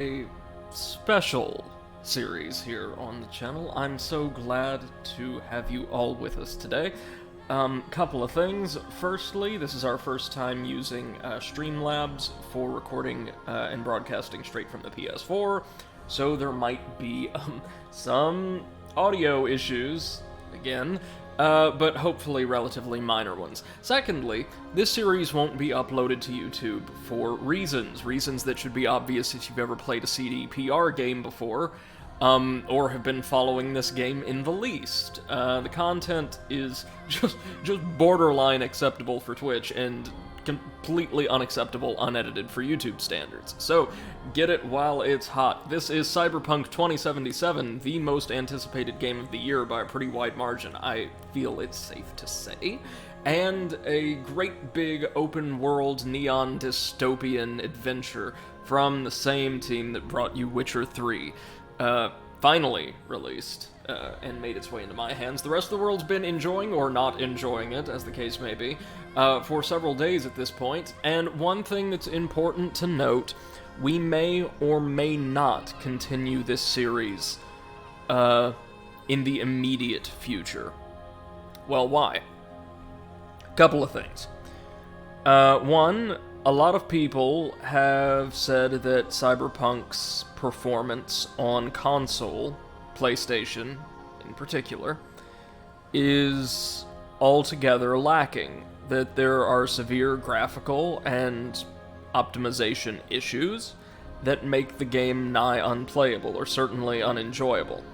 A special series here on the channel. I'm so glad to have you all with us today. Couple of things. Firstly, this is our first time using Streamlabs for recording and broadcasting straight from the PS4, so there might be some audio issues, again, but hopefully relatively minor ones. Secondly, this series won't be uploaded to YouTube for reasons that should be obvious if you've ever played a CDPR game before, or have been following this game in the least. The content is just borderline acceptable for Twitch, and completely unacceptable unedited for YouTube standards. So, get it while it's hot. This is Cyberpunk 2077, the most anticipated game of the year by a pretty wide margin, I feel it's safe to say, and a great big open-world neon dystopian adventure from the same team that brought you Witcher 3. Finally released, and made its way into my hands. The rest of the world's been enjoying, or not enjoying it, as the case may be, for several days at this point, and one thing that's important to note, we may or may not continue this series, in the immediate future. Well, why? Couple of things. One, a lot of people have said that Cyberpunk's performance on console, PlayStation in particular, is altogether lacking. That there are severe graphical and optimization issues that make the game nigh unplayable, or certainly unenjoyable.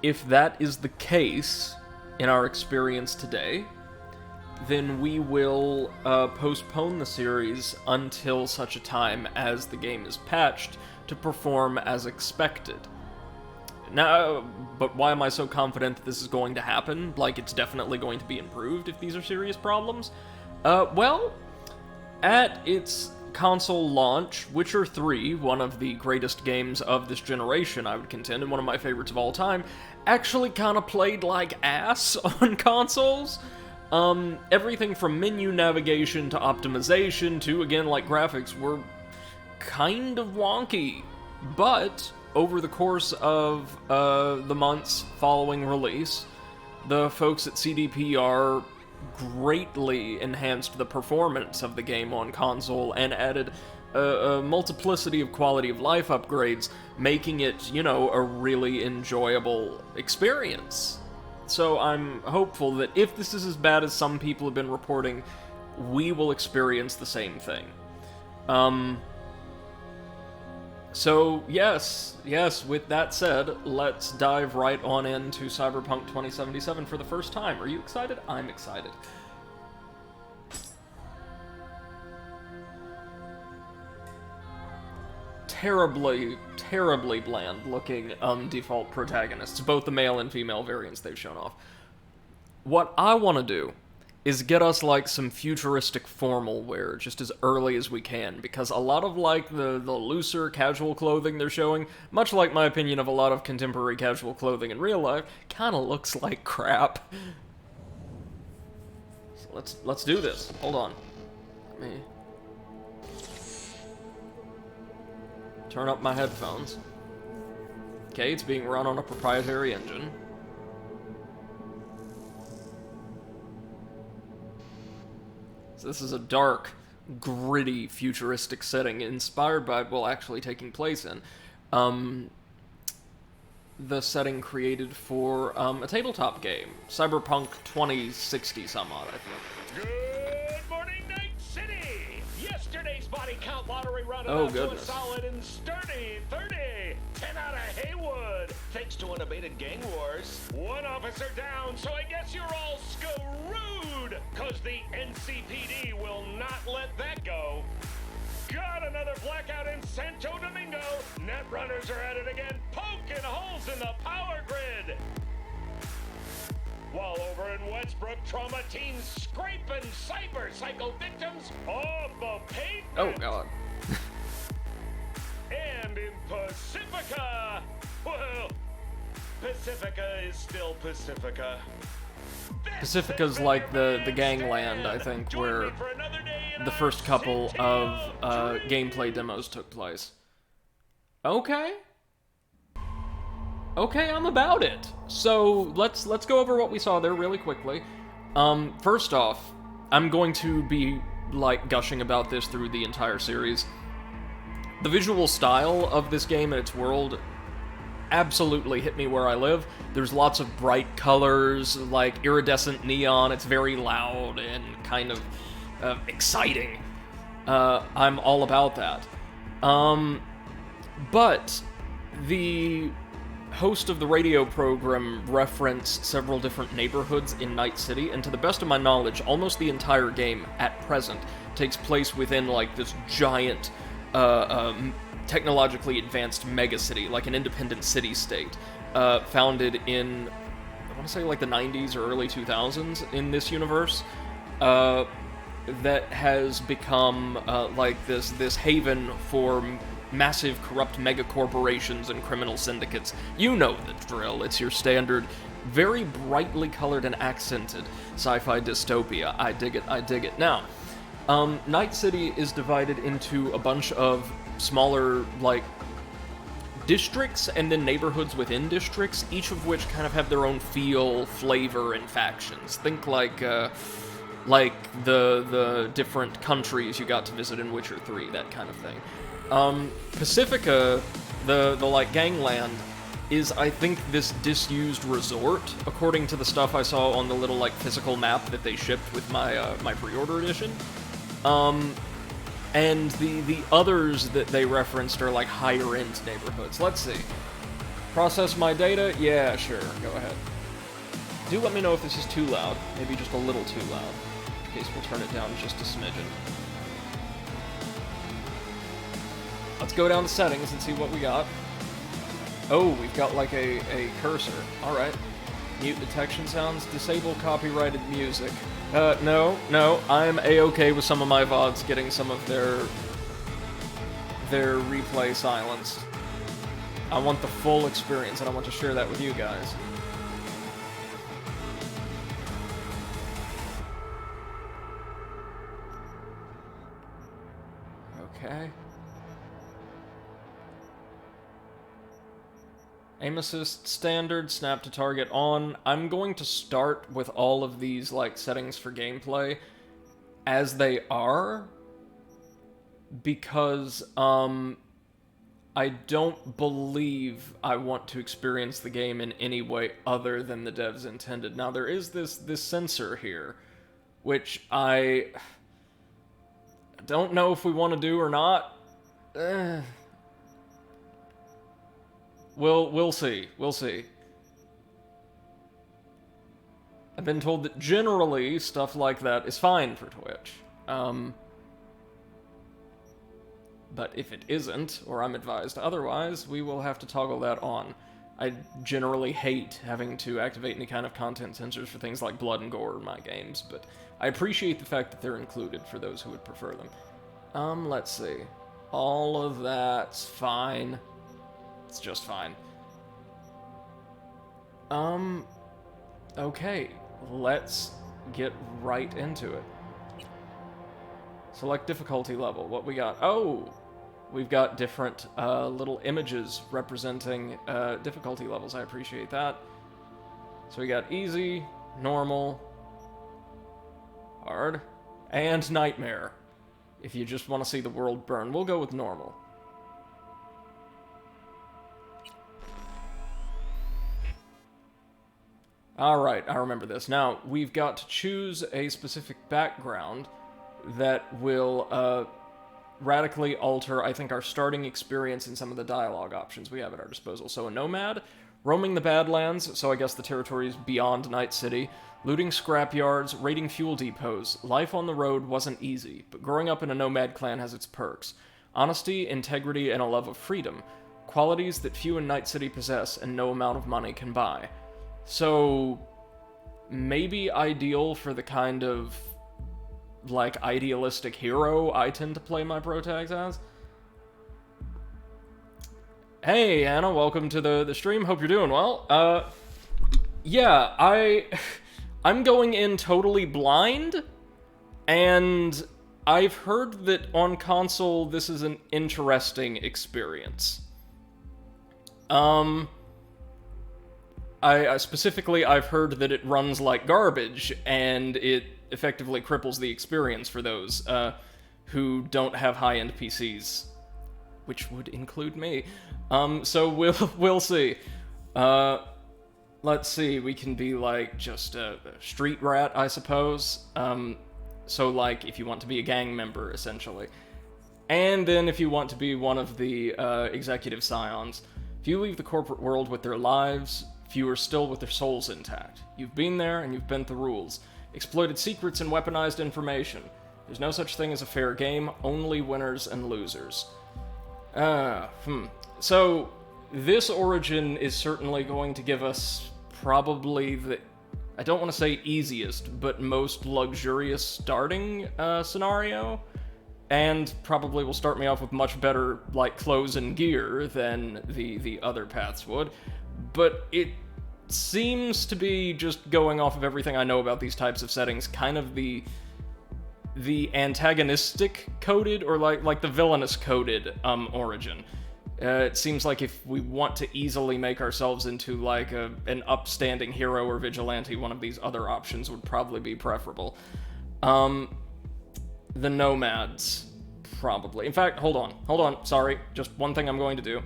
If that is the case, in our experience today, then we will postpone the series until such a time as the game is patched to perform as expected. Now, but why am I so confident that this is going to happen? Like, it's definitely going to be improved if these are serious problems? Well, at its console launch, Witcher 3, one of the greatest games of this generation, I would contend, and one of my favorites of all time, actually kind of played like ass on consoles. Everything from menu navigation to optimization to, again, like graphics were kind of wonky. But over the course of the months following release, the folks at CDPR greatly enhanced the performance of the game on console and added a multiplicity of quality of life upgrades, making it, you know, a really enjoyable experience. So I'm hopeful that if this is as bad as some people have been reporting, we will experience the same thing. So yes, with that said, let's dive right on into Cyberpunk 2077 for the first time. Are you excited? I'm excited. Terribly bland-looking default protagonists, both the male and female variants they've shown off. What I want to do is get us, like, some futuristic formal wear just as early as we can, because a lot of, like, the looser casual clothing they're showing, much like my opinion of a lot of contemporary casual clothing in real life, kind of looks like crap. So let's do this. Hold on. Let me turn up my headphones. Okay, it's being run on a proprietary engine. So this is a dark, gritty, futuristic setting inspired by, well, actually taking place in, the setting created for a tabletop game, Cyberpunk 2060 some odd, I think. Good morning, Night City! Yesterday's body count lottery rounded Oh, out goodness. to a solid and sturdy 30. 10 out of Haywood, thanks to unabated gang wars. One officer down, so I guess you're all screwed, cause the NCPD will not let that go. Got another blackout in Santo Domingo. Netrunners are at it again, poking holes in the power grid. While over in Westbrook, trauma teens scraping cyber psycho victims off the pavement. Oh, God. And in Pacifica, well, Pacifica is still Pacifica. Pacifica's like the gangland, I think, Join where me for another day the first couple of gameplay demos took place. Okay. Okay, I'm about it. So let's go over what we saw there really quickly. First off, I'm going to be like gushing about this through the entire series. The visual style of this game and its world absolutely hit me where I live. There's lots of bright colors, like iridescent neon. It's very loud and kind of exciting. I'm all about that. But the host of the radio program referenced several different neighborhoods in Night City, and to the best of my knowledge, almost the entire game at present takes place within like this giant technologically advanced megacity, like an independent city-state, founded in, I want to say like the 90s or early 2000s in this universe, that has become like this haven for massive corrupt megacorporations and criminal syndicates. You know the drill. It's your standard, very brightly colored and accented sci-fi dystopia. I dig it, I dig it. Now, Night City is divided into a bunch of smaller, like, districts and then neighborhoods within districts, each of which kind of have their own feel, flavor, and factions. Think like the different countries you got to visit in Witcher 3, that kind of thing. Pacifica, the like gangland, is, I think, this disused resort, according to the stuff I saw on the little like physical map that they shipped with my my pre-order edition. And the others that they referenced are like higher end neighborhoods. Let's see. Process my data? Yeah, sure. Go ahead. Do let me know if this is too loud. Maybe just a little too loud. In case we'll turn it down just a smidgen. Let's go down to settings and see what we got. Oh, we've got like a cursor. Alright. Mute detection sounds. Disable copyrighted music. No. I'm A-okay with some of my VODs getting some of their replay silenced. I want the full experience, and I want to share that with you guys. Okay. Aim assist standard, snap to target on. I'm going to start with all of these like settings for gameplay as they are, because I don't believe I want to experience the game in any way other than the devs intended. Now there is this sensor here, which I don't know if we want to do or not. We'll see. We'll see. I've been told that generally stuff like that is fine for Twitch. But if it isn't, or I'm advised otherwise, we will have to toggle that on. I generally hate having to activate any kind of content censors for things like blood and gore in my games, but I appreciate the fact that they're included for those who would prefer them. Let's see. All of that's fine. It's just fine. Okay, let's get right into it. Select difficulty level. What we got? Oh, we've got different little images representing difficulty levels. I appreciate that. So we got easy, normal, hard, and nightmare. If you just want to see the world burn, we'll go with normal. Alright, I remember this. Now, we've got to choose a specific background that will radically alter, I think, our starting experience and some of the dialogue options we have at our disposal. So a nomad, roaming the Badlands, so I guess the territories beyond Night City, looting scrapyards, raiding fuel depots. Life on the road wasn't easy, but growing up in a nomad clan has its perks. Honesty, integrity, and a love of freedom. Qualities that few in Night City possess and no amount of money can buy. So, maybe ideal for the kind of, like, idealistic hero I tend to play my protags as. Hey, Anna, welcome to the stream. Hope you're doing well. Yeah, I'm going in totally blind, and I've heard that on console this is an interesting experience. I specifically, I've heard that it runs like garbage, and it effectively cripples the experience for those who don't have high-end PCs, which would include me. So we'll see. Let's see, we can be like just a street rat, I suppose. So like if you want to be a gang member, essentially. And then if you want to be one of the executive scions, few leave the corporate world with their lives, few are still with their souls intact. You've been there and you've bent the rules, exploited secrets and weaponized information. There's no such thing as a fair game, only winners and losers. So, this origin is certainly going to give us probably the, I don't want to say easiest, but most luxurious starting scenario, and probably will start me off with much better, like, clothes and gear than the other paths would, but it seems to be, just going off of everything I know about these types of settings, kind of the antagonistic coded, or like the villainous coded origin. It seems like if we want to easily make ourselves into like an upstanding hero or vigilante, one of these other options would probably be preferable. The nomads, probably. In fact, hold on, sorry, just one thing I'm going to do.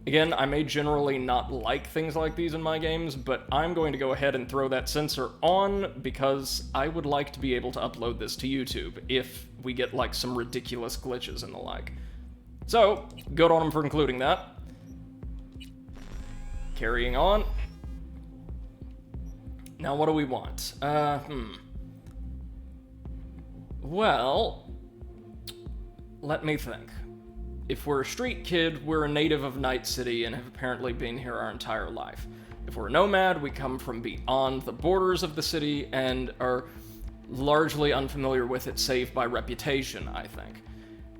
Again, I may generally not like things like these in my games, but I'm going to go ahead and throw that sensor on because I would like to be able to upload this to YouTube if we get like some ridiculous glitches and the like. So, good on them for including that. Carrying on. Now what do we want? Well, let me think. If we're a street kid, we're a native of Night City and have apparently been here our entire life. If we're a nomad, we come from beyond the borders of the city and are largely unfamiliar with it save by reputation, I think.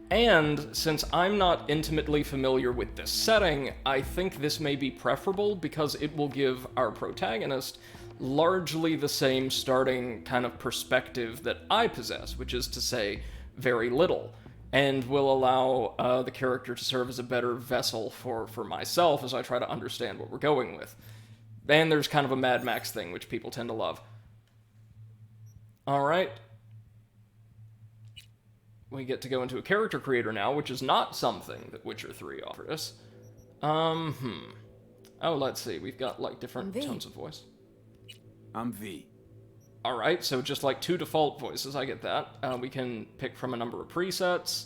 And since I'm not intimately familiar with this setting, I think this may be preferable because it will give our protagonist largely the same starting kind of perspective that I possess, which is to say, very little, and will allow the character to serve as a better vessel for myself as I try to understand what we're going with. And there's kind of a Mad Max thing, which people tend to love. Alright. We get to go into a character creator now, which is not something that Witcher 3 offered us. Oh, let's see. We've got, like, different tones of voice. I'm V. Alright, so just like 2 default voices, I get that. We can pick from a number of presets.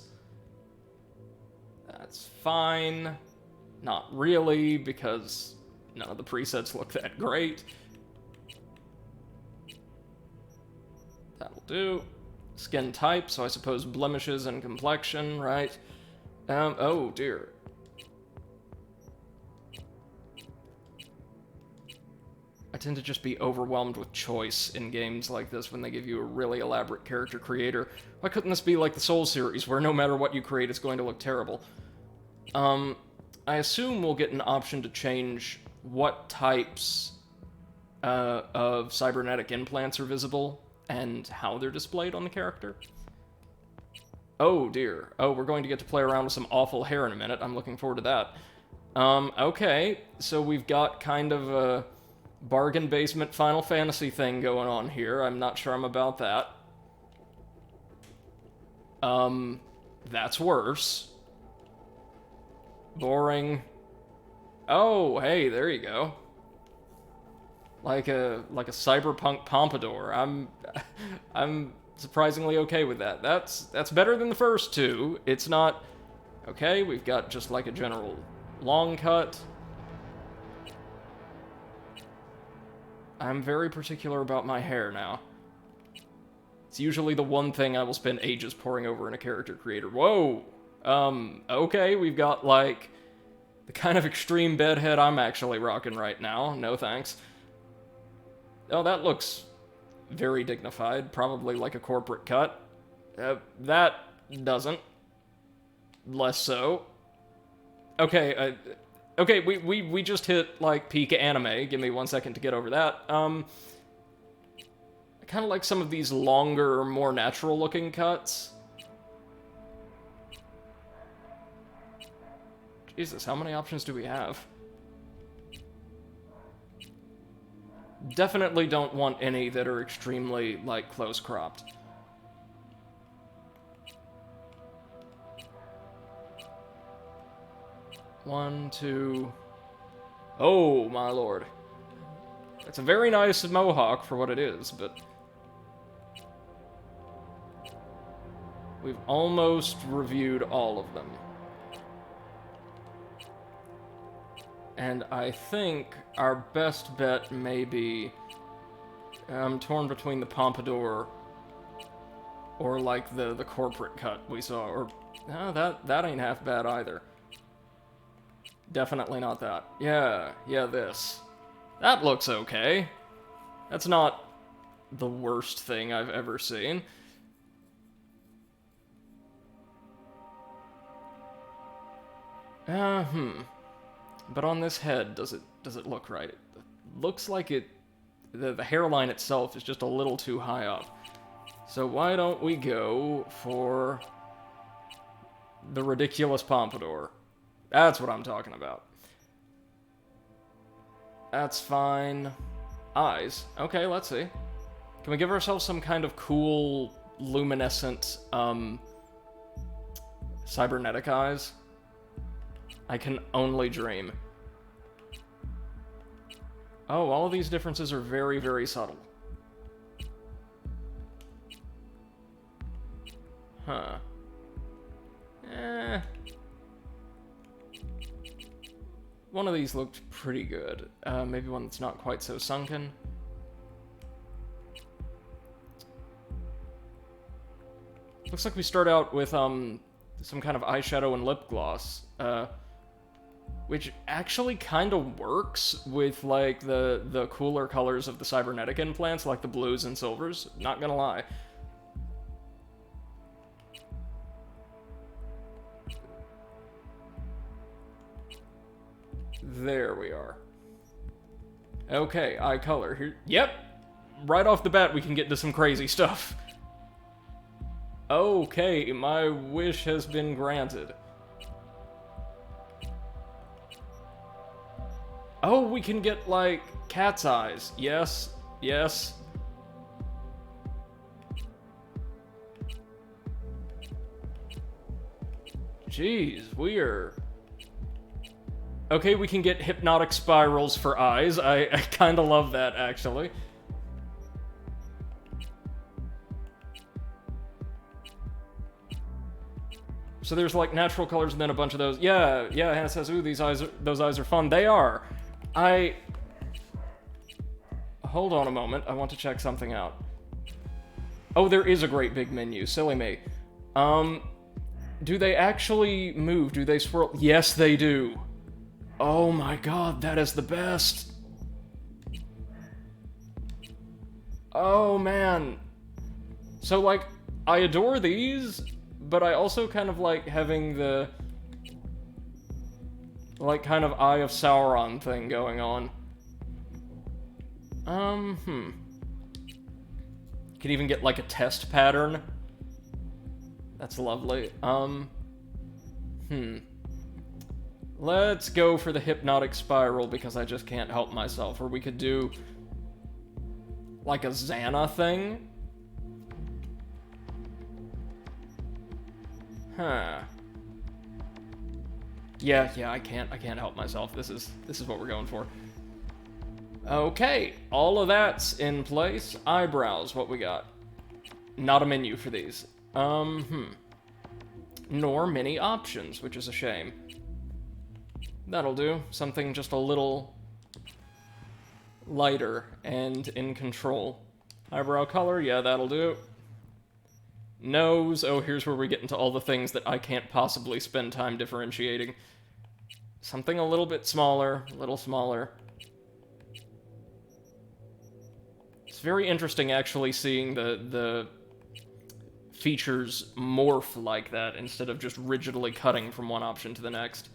That's fine. Not really, because none of the presets look that great. That'll do. Skin type, so I suppose blemishes and complexion, right? Oh dear. I tend to just be overwhelmed with choice in games like this when they give you a really elaborate character creator. Why couldn't this be like the Souls series, where no matter what you create, it's going to look terrible? I assume we'll get an option to change what types of cybernetic implants are visible and how they're displayed on the character. Oh dear. Oh, we're going to get to play around with some awful hair in a minute. I'm looking forward to that. Okay, so we've got kind of a bargain basement Final Fantasy thing going on here. I'm not sure I'm about that. That's worse. Boring. Oh, hey, there you go. Like a cyberpunk pompadour. I'm surprisingly okay with that. That's better than the first two. It's not okay. We've got just like a general long cut. I'm very particular about my hair now. It's usually the one thing I will spend ages poring over in a character creator. Whoa! Okay, we've got, like, the kind of extreme bedhead I'm actually rocking right now. No thanks. Oh, that looks very dignified. Probably like a corporate cut. That doesn't. Less so. Okay, okay, we just hit, like, peak anime. Give me 1 second to get over that. I kind of like some of these longer, more natural-looking cuts. Jesus, how many options do we have? Definitely don't want any that are extremely, like, close-cropped. One, two... Oh, my lord. It's a very nice mohawk for what it is, but... we've almost reviewed all of them. And I think our best bet may be... I'm torn between the pompadour or, like, the corporate cut we saw, or... no, that ain't half bad either. Definitely not that. Yeah, this. That looks okay. That's not the worst thing I've ever seen. But on this head, does it look right? It looks like it... the hairline itself is just a little too high up. So why don't we go for... the ridiculous pompadour? That's what I'm talking about. That's fine. Eyes. Okay, let's see. Can we give ourselves some kind of cool, luminescent, cybernetic eyes? I can only dream. Oh, all of these differences are very, very subtle. Huh. One of these looked pretty good. Maybe one that's not quite so sunken. Looks like we start out with, some kind of eyeshadow and lip gloss, which actually kind of works with, like, the cooler colors of the cybernetic implants, like the blues and silvers. Not gonna lie. There we are. Okay, eye color. Here. Yep! Right off the bat, we can get to some crazy stuff. Okay, my wish has been granted. Oh, we can get, like, cat's eyes. Yes, yes. Jeez, we are... okay, we can get hypnotic spirals for eyes. I kind of love that, actually. So there's, like, natural colors and then a bunch of those. Yeah, Hannah says, ooh, those eyes are fun. They are. Hold on a moment. I want to check something out. Oh, there is a great big menu. Silly me. Do they actually move? Do they swirl? Yes, they do. Oh my god, that is the best. Oh, man. So, like, I adore these, but I also kind of like having the, like, kind of Eye of Sauron thing going on. Could even get, like, a test pattern. That's lovely. Let's go for the hypnotic spiral because I just can't help myself. Or we could do, like, a Xana thing. Huh. Yeah, I can't help myself. This is what we're going for. Okay, all of that's in place. Eyebrows, what we got? Not a menu for these. Nor many options, which is a shame. That'll do. Something just a little lighter and in control. Eyebrow color, yeah, that'll do. Nose, oh, here's where we get into all the things that I can't possibly spend time differentiating. Something a little bit smaller, a little smaller. It's very interesting actually seeing the features morph like that instead of just rigidly cutting from one option to the next.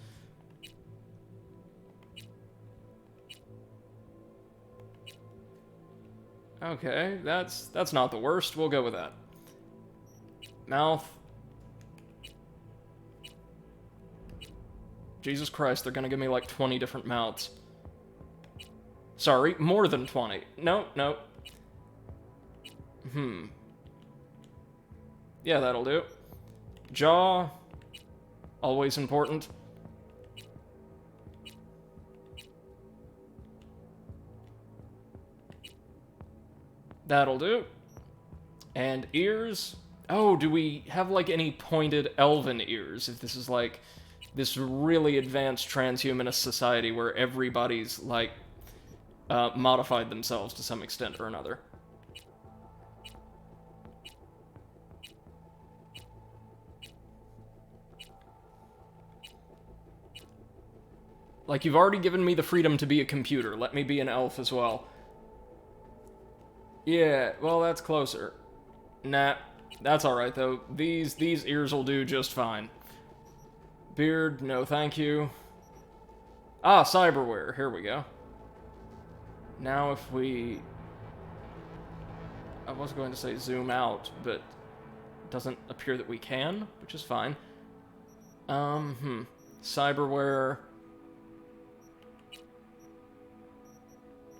Okay, that's not the worst. We'll go with that. Mouth. Jesus Christ, they're gonna give me like 20 different mouths. Sorry, more than 20. No, no. Yeah, that'll do. Jaw. Always important. That'll do. And ears. Oh, do we have, like, any pointed elven ears? If this is, like, this really advanced transhumanist society where everybody's, like, modified themselves to some extent or another. Like, you've already given me the freedom to be a computer. Let me be an elf as well. Yeah, well, that's closer. Nah, that's alright, though. These ears will do just fine. Beard, no thank you. Ah, cyberware. Here we go. Now if we... I was going to say zoom out, but it doesn't appear that we can, which is fine. Cyberware...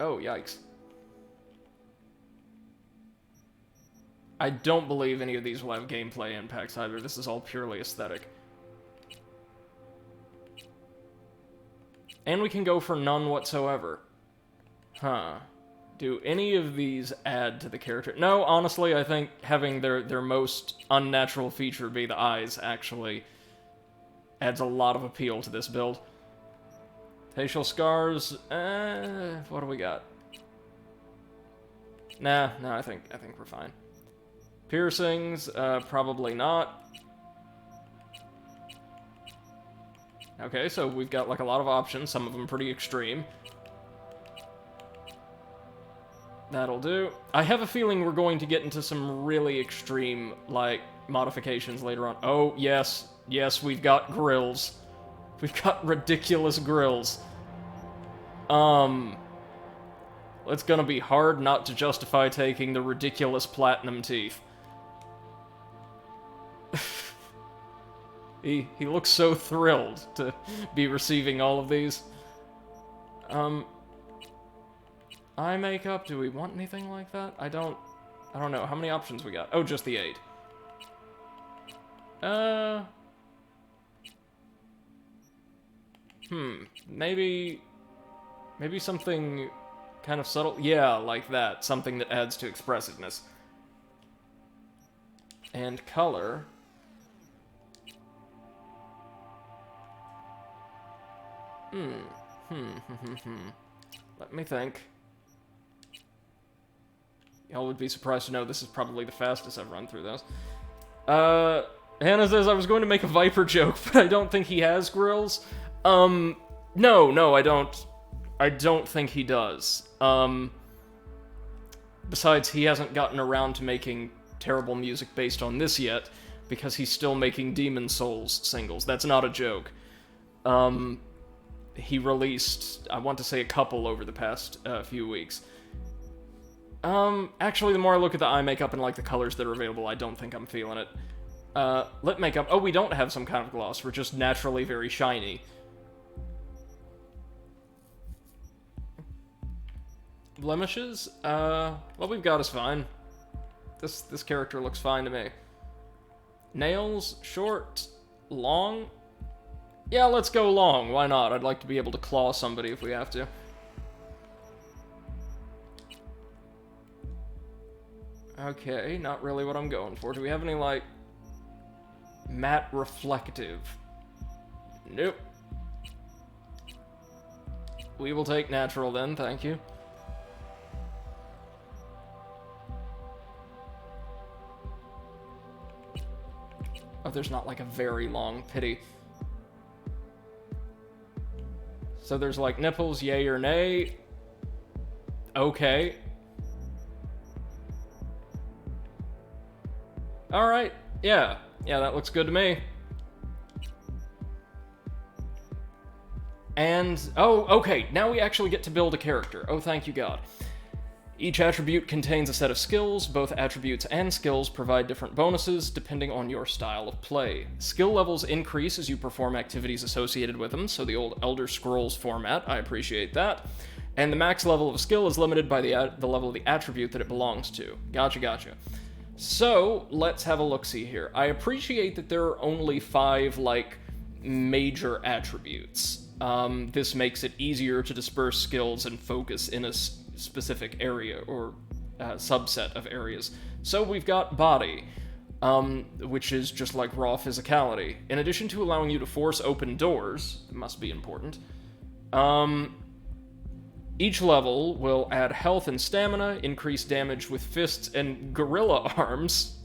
Oh, yikes. I don't believe any of these will have gameplay impacts either. This is all purely aesthetic. And we can go for none whatsoever. Huh. Do any of these add to the character? No, honestly, I think having their most unnatural feature be the eyes actually adds a lot of appeal to this build. Facial scars, what do we got? Nah, I think we're fine. Piercings, probably not. Okay, so we've got like a lot of options, some of them pretty extreme. That'll do. I have a feeling we're going to get into some really extreme, like, modifications later on. Oh, yes, we've got grills. We've got ridiculous grills. It's gonna be hard not to justify taking the ridiculous platinum teeth. He looks so thrilled to be receiving all of these. Eye makeup, do we want anything like that? I don't know. How many options we got? Oh, just the 8. Maybe something kind of subtle. Yeah, like that. Something that adds to expressiveness. And color. Let me think. Y'all would be surprised to know this is probably the fastest I've run through this. Hannah says I was going to make a Viper joke, but I don't think he has grills. No, I don't. I don't think he does. Besides, he hasn't gotten around to making terrible music based on this yet, because he's still making Demon Souls singles. That's not a joke. He released, I want to say, a couple over the past few weeks. Actually, the more I look at the eye makeup and, like, the colors that are available, I don't think I'm feeling it. Lip makeup, oh, we don't have some kind of gloss. We're just naturally very shiny. Blemishes? What we've got is fine. This character looks fine to me. Nails, short, long? Yeah, let's go long. Why not? I'd like to be able to claw somebody if we have to. Okay, not really what I'm going for. Do we have any, like, matte reflective? Nope. We will take natural then, thank you. Oh, there's not, like, a very long pity. So there's, like, nipples, yay or nay. Okay. Alright, yeah, that looks good to me. And, oh, okay, now we actually get to build a character. Oh, thank you, God. Each attribute contains a set of skills. Both attributes and skills provide different bonuses depending on your style of play. Skill levels increase as you perform activities associated with them, so the old Elder Scrolls format, I appreciate that. And the max level of a skill is limited by the level of the attribute that it belongs to. Gotcha. So, let's have a look-see here. I appreciate that there are only 5, major attributes. This makes it easier to disperse skills and focus in a specific area or subset of areas. So we've got body, which is just like raw physicality. In addition to allowing you to force open doors, it must be important, each level will add health and stamina, increase damage with fists and gorilla arms.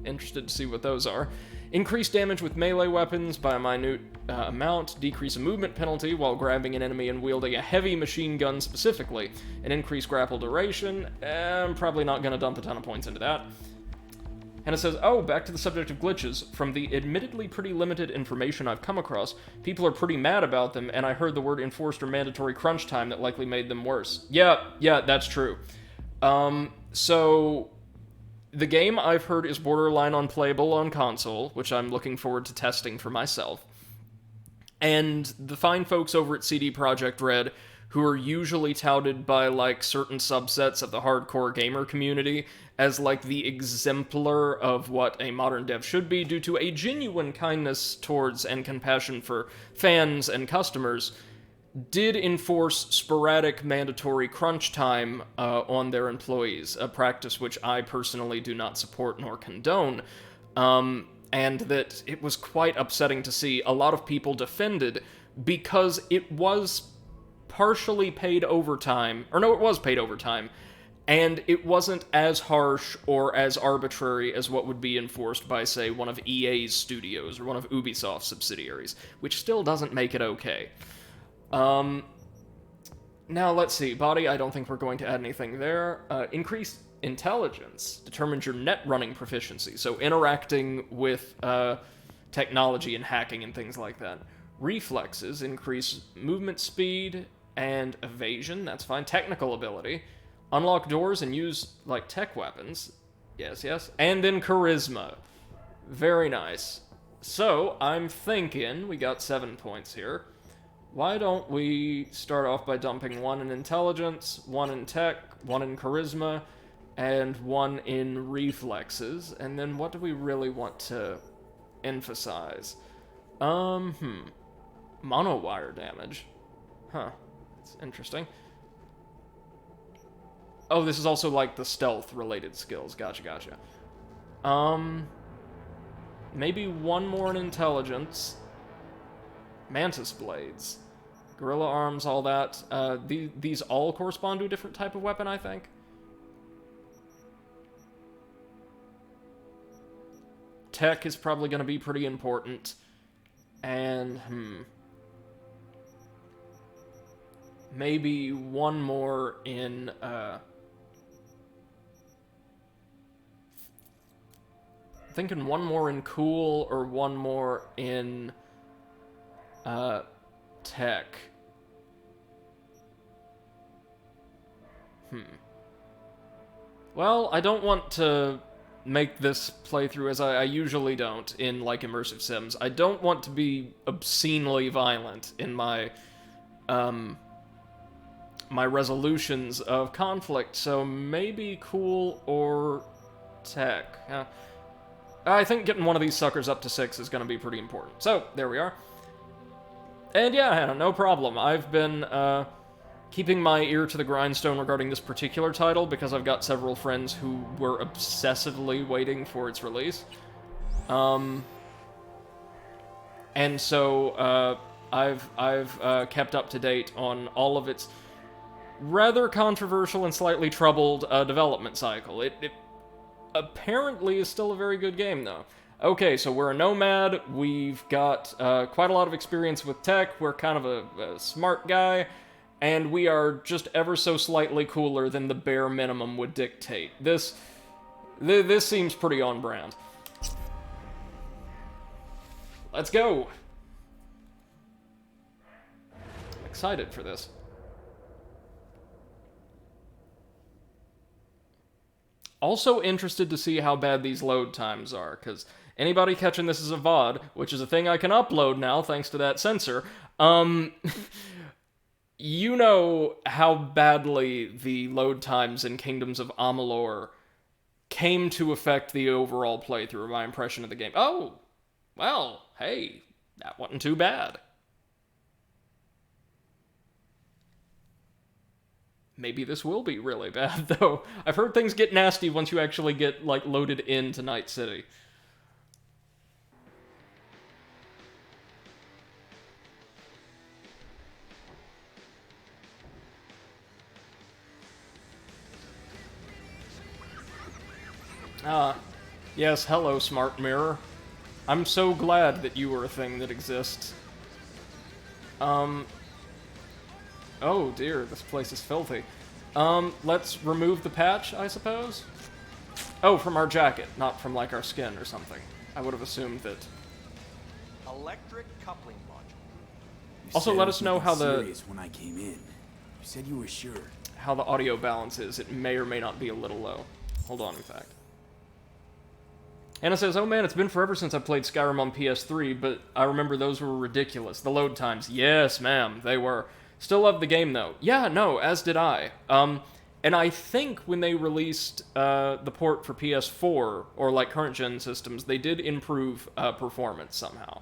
Interested to see what those are. Increase damage with melee weapons by a minute amount, decrease a movement penalty while grabbing an enemy and wielding a heavy machine gun specifically, and increase grapple duration. I'm probably not going to dump a ton of points into that. And it says, oh, back to the subject of glitches. From the admittedly pretty limited information I've come across, people are pretty mad about them, and I heard the word enforced or mandatory crunch time that likely made them worse. Yeah, that's true. So the game, I've heard, is borderline unplayable on console, which I'm looking forward to testing for myself. And the fine folks over at CD Projekt Red, who are usually touted by, certain subsets of the hardcore gamer community as, the exemplar of what a modern dev should be due to a genuine kindness towards and compassion for fans and customers, did enforce sporadic mandatory crunch time on their employees, a practice which I personally do not support nor condone, and that it was quite upsetting to see a lot of people defended because it was partially paid overtime, or no, it was paid overtime, and it wasn't as harsh or as arbitrary as what would be enforced by, say, one of EA's studios or one of Ubisoft's subsidiaries, which still doesn't make it okay. Now, let's see. Body, I don't think we're going to add anything there. Increased intelligence determines your net running proficiency, so interacting with technology and hacking and things like that. Reflexes increase movement speed and evasion, that's fine. Technical ability. Unlock doors and use, tech weapons. Yes. And then charisma. Very nice. So, I'm thinking we got 7 points here. Why don't we start off by dumping 1 in intelligence, 1 in tech, 1 in charisma, and 1 in reflexes, and then what do we really want to emphasize? Monowire damage. Huh. That's interesting. Oh, this is also the stealth-related skills. Gotcha. Maybe 1 more in intelligence. Mantis blades. Gorilla arms, all that. These all correspond to a different type of weapon, I think. Tech is probably going to be pretty important. And, maybe 1 more in, thinking 1 more in cool or 1 more in tech. Well, I don't want to make this playthrough, as I usually don't in, immersive sims. I don't want to be obscenely violent in my, my resolutions of conflict, so maybe cool or tech. I think getting one of these suckers up to 6 is going to be pretty important. So, there we are. And yeah, Hannah, no problem. I've been keeping my ear to the grindstone regarding this particular title because I've got several friends who were obsessively waiting for its release. And so I've kept up to date on all of its rather controversial and slightly troubled development cycle. It apparently is still a very good game, though. Okay, so we're a nomad, we've got quite a lot of experience with tech, we're kind of a smart guy, and we are just ever so slightly cooler than the bare minimum would dictate. This seems pretty on brand. Let's go! Excited for this. Also interested to see how bad these load times are, because anybody catching this as a VOD, which is a thing I can upload now thanks to that censor, you know how badly the load times in Kingdoms of Amalur came to affect the overall playthrough, my impression of the game. Oh, well, hey, that wasn't too bad. Maybe this will be really bad, though. I've heard things get nasty once you actually get, like, loaded into Night City. Yes, hello, smart mirror. I'm so glad that you are a thing that exists. Oh dear, this place is filthy. Let's remove the patch, I suppose? Oh, from our jacket, not from, like, our skin or something. I would have assumed that. Electric coupling module. Also, let us know how the... serious when I came in. You said you were sure. How the audio balance is. It may or may not be a little low. Hold on, in fact. Anna says, oh man, it's been forever since I played Skyrim on PS3, but I remember those were ridiculous. The load times. Yes, ma'am, they were. Still love the game, though. Yeah, no, as did I. And I think when they released the port for PS4, or like current-gen systems, they did improve performance somehow.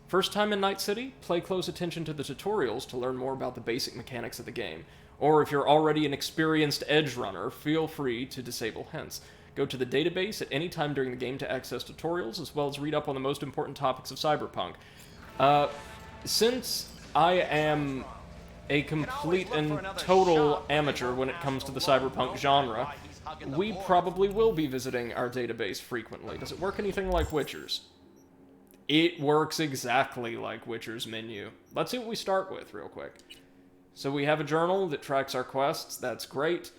First time in Night City? Play close attention to the tutorials to learn more about the basic mechanics of the game. Or if you're already an experienced edge runner, feel free to disable hints. Go to the database at any time during the game to access tutorials, as well as read up on the most important topics of Cyberpunk. Since I am a complete and total amateur when it comes to the Cyberpunk genre, we probably will be visiting our database frequently. Does it work anything like Witcher's? It works exactly like Witcher's menu. Let's see what we start with real quick. So we have a journal that tracks our quests. That's great.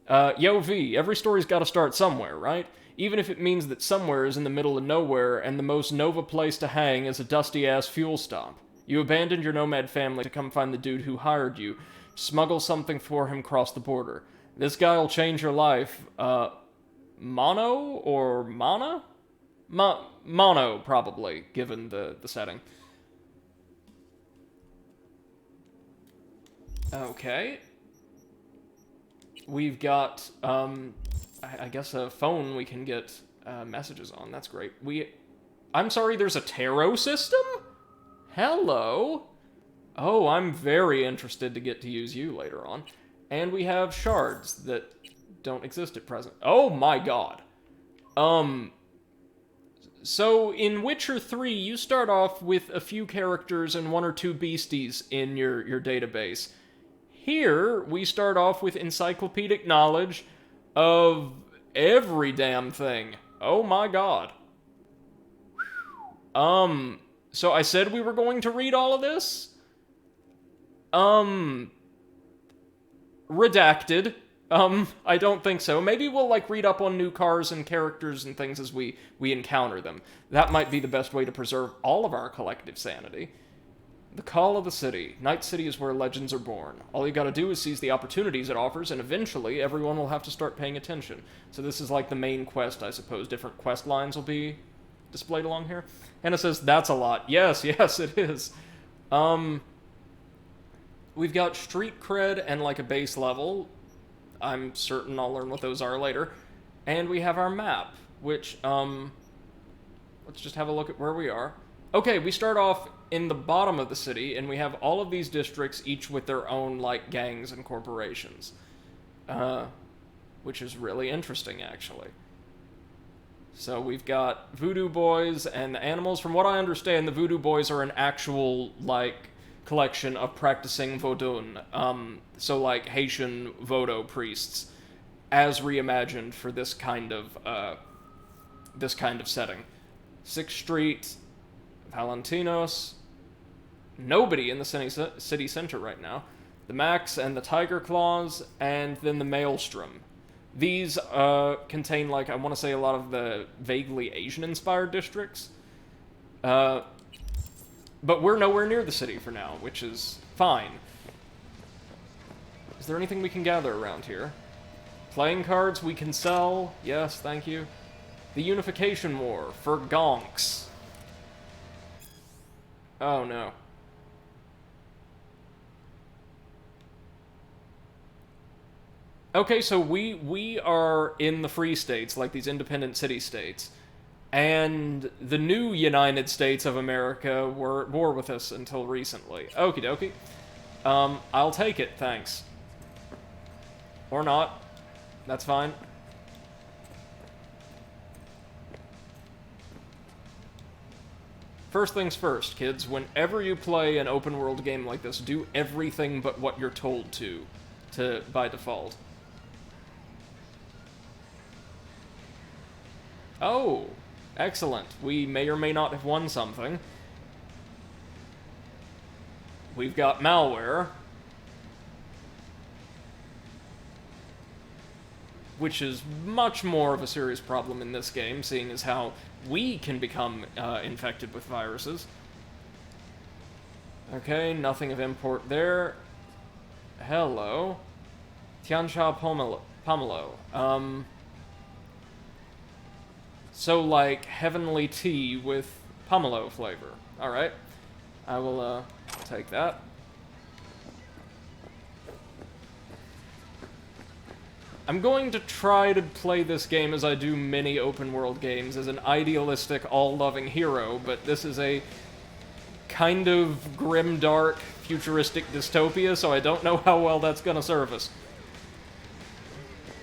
Yo, V, every story's got to start somewhere, right? Even if it means that somewhere is in the middle of nowhere and the most Nova place to hang is a dusty-ass fuel stop. You abandoned your nomad family to come find the dude who hired you. Smuggle something for him across the border. This guy'll change your life. Mono or Mana? Mono, probably, given the setting. Okay. We've got, I guess a phone we can get messages on. That's great. I'm sorry, there's a tarot system? Hello? Oh, I'm very interested to get to use you later on. And we have shards that don't exist at present. Oh my god. So in Witcher 3, you start off with a few characters and one or two beasties in your database. Here, we start off with encyclopedic knowledge of every damn thing. Oh my god. So I said we were going to read all of this? Redacted. I don't think so. Maybe we'll, like, read up on new cars and characters and things as we encounter them. That might be the best way to preserve all of our collective sanity. The Call of the City. Night City is where legends are born. All you gotta do is seize the opportunities it offers, and eventually everyone will have to start paying attention. So this is like the main quest, I suppose. Different quest lines will be displayed along here. Hannah says, that's a lot. Yes, yes, it is. We've got street cred and, like, a base level. I'm certain I'll learn what those are later. And we have our map, which, let's just have a look at where we are. Okay, we start off in the bottom of the city, and we have all of these districts, each with their own, like, gangs and corporations. Which is really interesting, actually. So we've got Voodoo Boys and the animals. From what I understand, the Voodoo Boys are an actual, like, collection of practicing Vodun. So, like, Haitian Vodo priests, as reimagined for this kind of setting. 6th Street, Valentinos, nobody in the city center right now. The Max and the Tiger Claws, and then the Maelstrom. These contain, like, I want to say a lot of the vaguely Asian-inspired districts. But we're nowhere near the city for now, which is fine. Is there anything we can gather around here? Playing cards we can sell. Yes, thank you. The Unification War for gonks. Oh no. Okay, so we are in the free states, like these independent city-states, and the new United States of America were at war with us until recently. Okie dokie. I'll take it, thanks. Or not. That's fine. First things first, kids. Whenever you play an open-world game like this, do everything but what you're told to by default. Oh, excellent. We may or may not have won something. We've got malware, which is much more of a serious problem in this game, seeing as how we can become infected with viruses. Okay, nothing of import there. Hello. Tiancha Pomelo. So, like, heavenly tea with pomelo flavor. Alright. I will, take that. I'm going to try to play this game as I do many open-world games, as an idealistic, all-loving hero, but this is a kind of grim, dark, futuristic dystopia, so I don't know how well that's gonna serve us.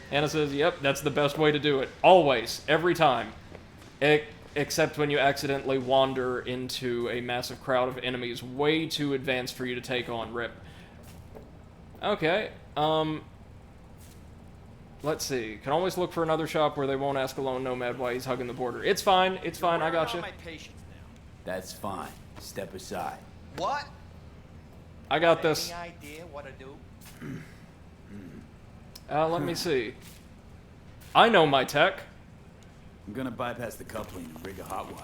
Anna says, yep, that's the best way to do it. Always. Every time. Except when you accidentally wander into a massive crowd of enemies way too advanced for you to take on, rip. Okay, let's see. Can always look for another shop where they won't ask a lone nomad why he's hugging the border. It's fine, I got you. My patience now. That's fine. Step aside. What? I got this. Any idea what to do? Let me see. I know my tech. I'm gonna bypass the coupling and rig a hot wire.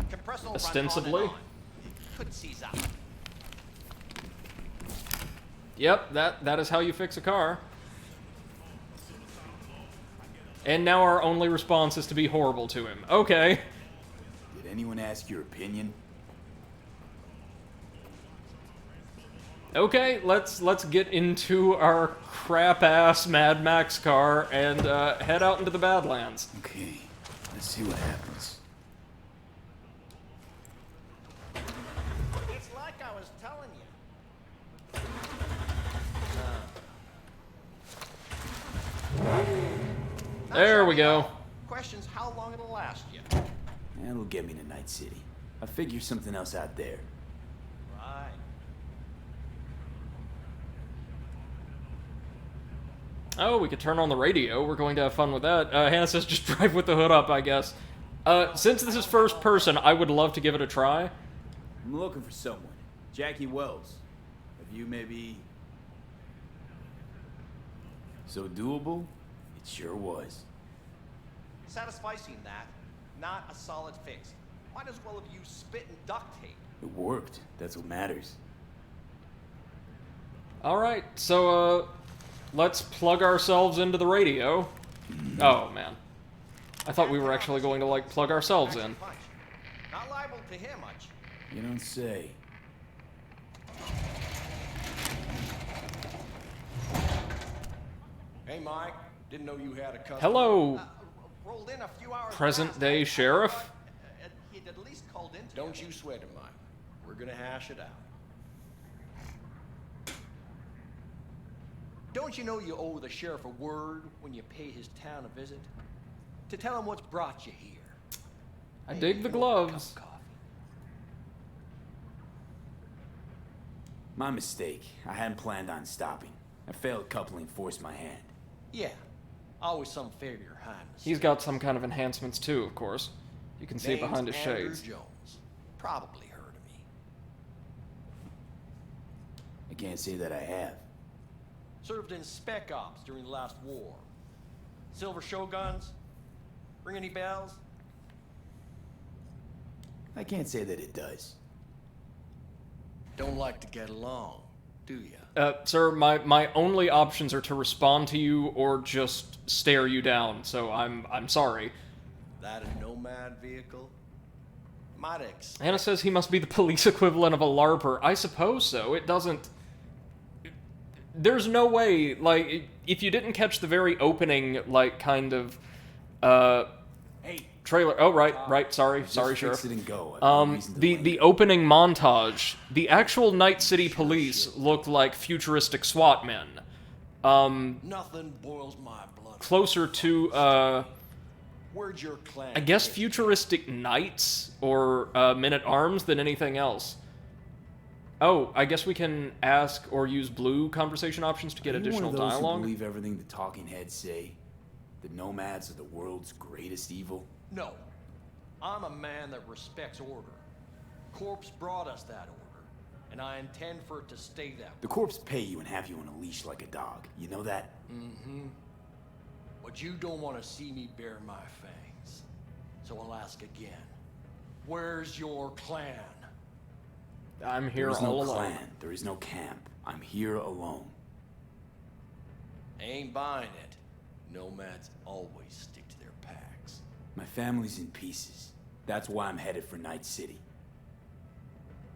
Compressor will Ostensibly. run on and on. Could seize up. Yep, that is how you fix a car. And now our only response is to be horrible to him. Okay. Did anyone ask your opinion? Okay, let's get into our crap-ass Mad Max car and head out into the Badlands. Okay, let's see what happens. It's like I was telling you. There we go. Question's how long it'll last you. That'll get me to Night City. I'll figure something else out there. Right. Oh, we could turn on the radio. We're going to have fun with that. Hannah says just drive with the hood up, I guess. Since this is first person, I would love to give it a try. I'm looking for someone. Jackie Wells. Have you maybe... So doable? It sure was. Satisficing that, not a solid fix. Might as well have used spit and duct tape. It worked. That's what matters. Alright, so, let's plug ourselves into the radio. Oh, man. I thought we were actually going to, like, plug ourselves in. Punch. Not liable to hear much. You don't say. Hey, Mike. Didn't know you had a customer. Hello, Rolled in a few hours present-day past. sheriff. He'd at least called in. Don't you sweat it, Mike. We're gonna hash it out. Don't you know you owe the sheriff a word when you pay his town a visit? To tell him what's brought you here. I dig the gloves. My mistake. I hadn't planned on stopping. A failed coupling forced my hand. Yeah. Always some failure behind the He's got some kind of enhancements too, of course. You can see it Name's behind his Andrew shades. Jones. Probably heard of me. I can't say that I have. Served in Spec Ops during the last war. Silver Shoguns? Ring any bells? I can't say that it does. Don't like to get along. do you? Sir, my only options are to respond to you or just stare you down, so I'm sorry. That a nomad vehicle? Might Anna says he must be the police equivalent of a LARPer. I suppose so. It doesn't... There's no way, like, if you didn't catch the very opening, like, kind of, Hey, trailer... Oh, right, sorry, Sheriff. fix it and go. I have no reason to delay. The opening montage, the actual Night City police looked like futuristic SWAT men. Nothing boils my blood. Closer to, Where'd your clan? I guess get futuristic knights or men-at-arms than anything else. Oh, I guess we can ask or use blue conversation options to get Are you additional one of those dialogue. Who believe everything the talking heads say? The nomads are the world's greatest evil? No. I'm a man that respects order. Corpse brought us that order, and I intend for it to stay that way. The corps pay you and have you on a leash like a dog. You know that? Mm-hmm. But you don't want to see me bare my fangs. So I'll ask again. Where's your clan? I'm here There is all no alone. clan. There is no camp. I'm here alone. Ain't buying it. Nomads always stick to their packs. My family's in pieces. That's why I'm headed for Night City.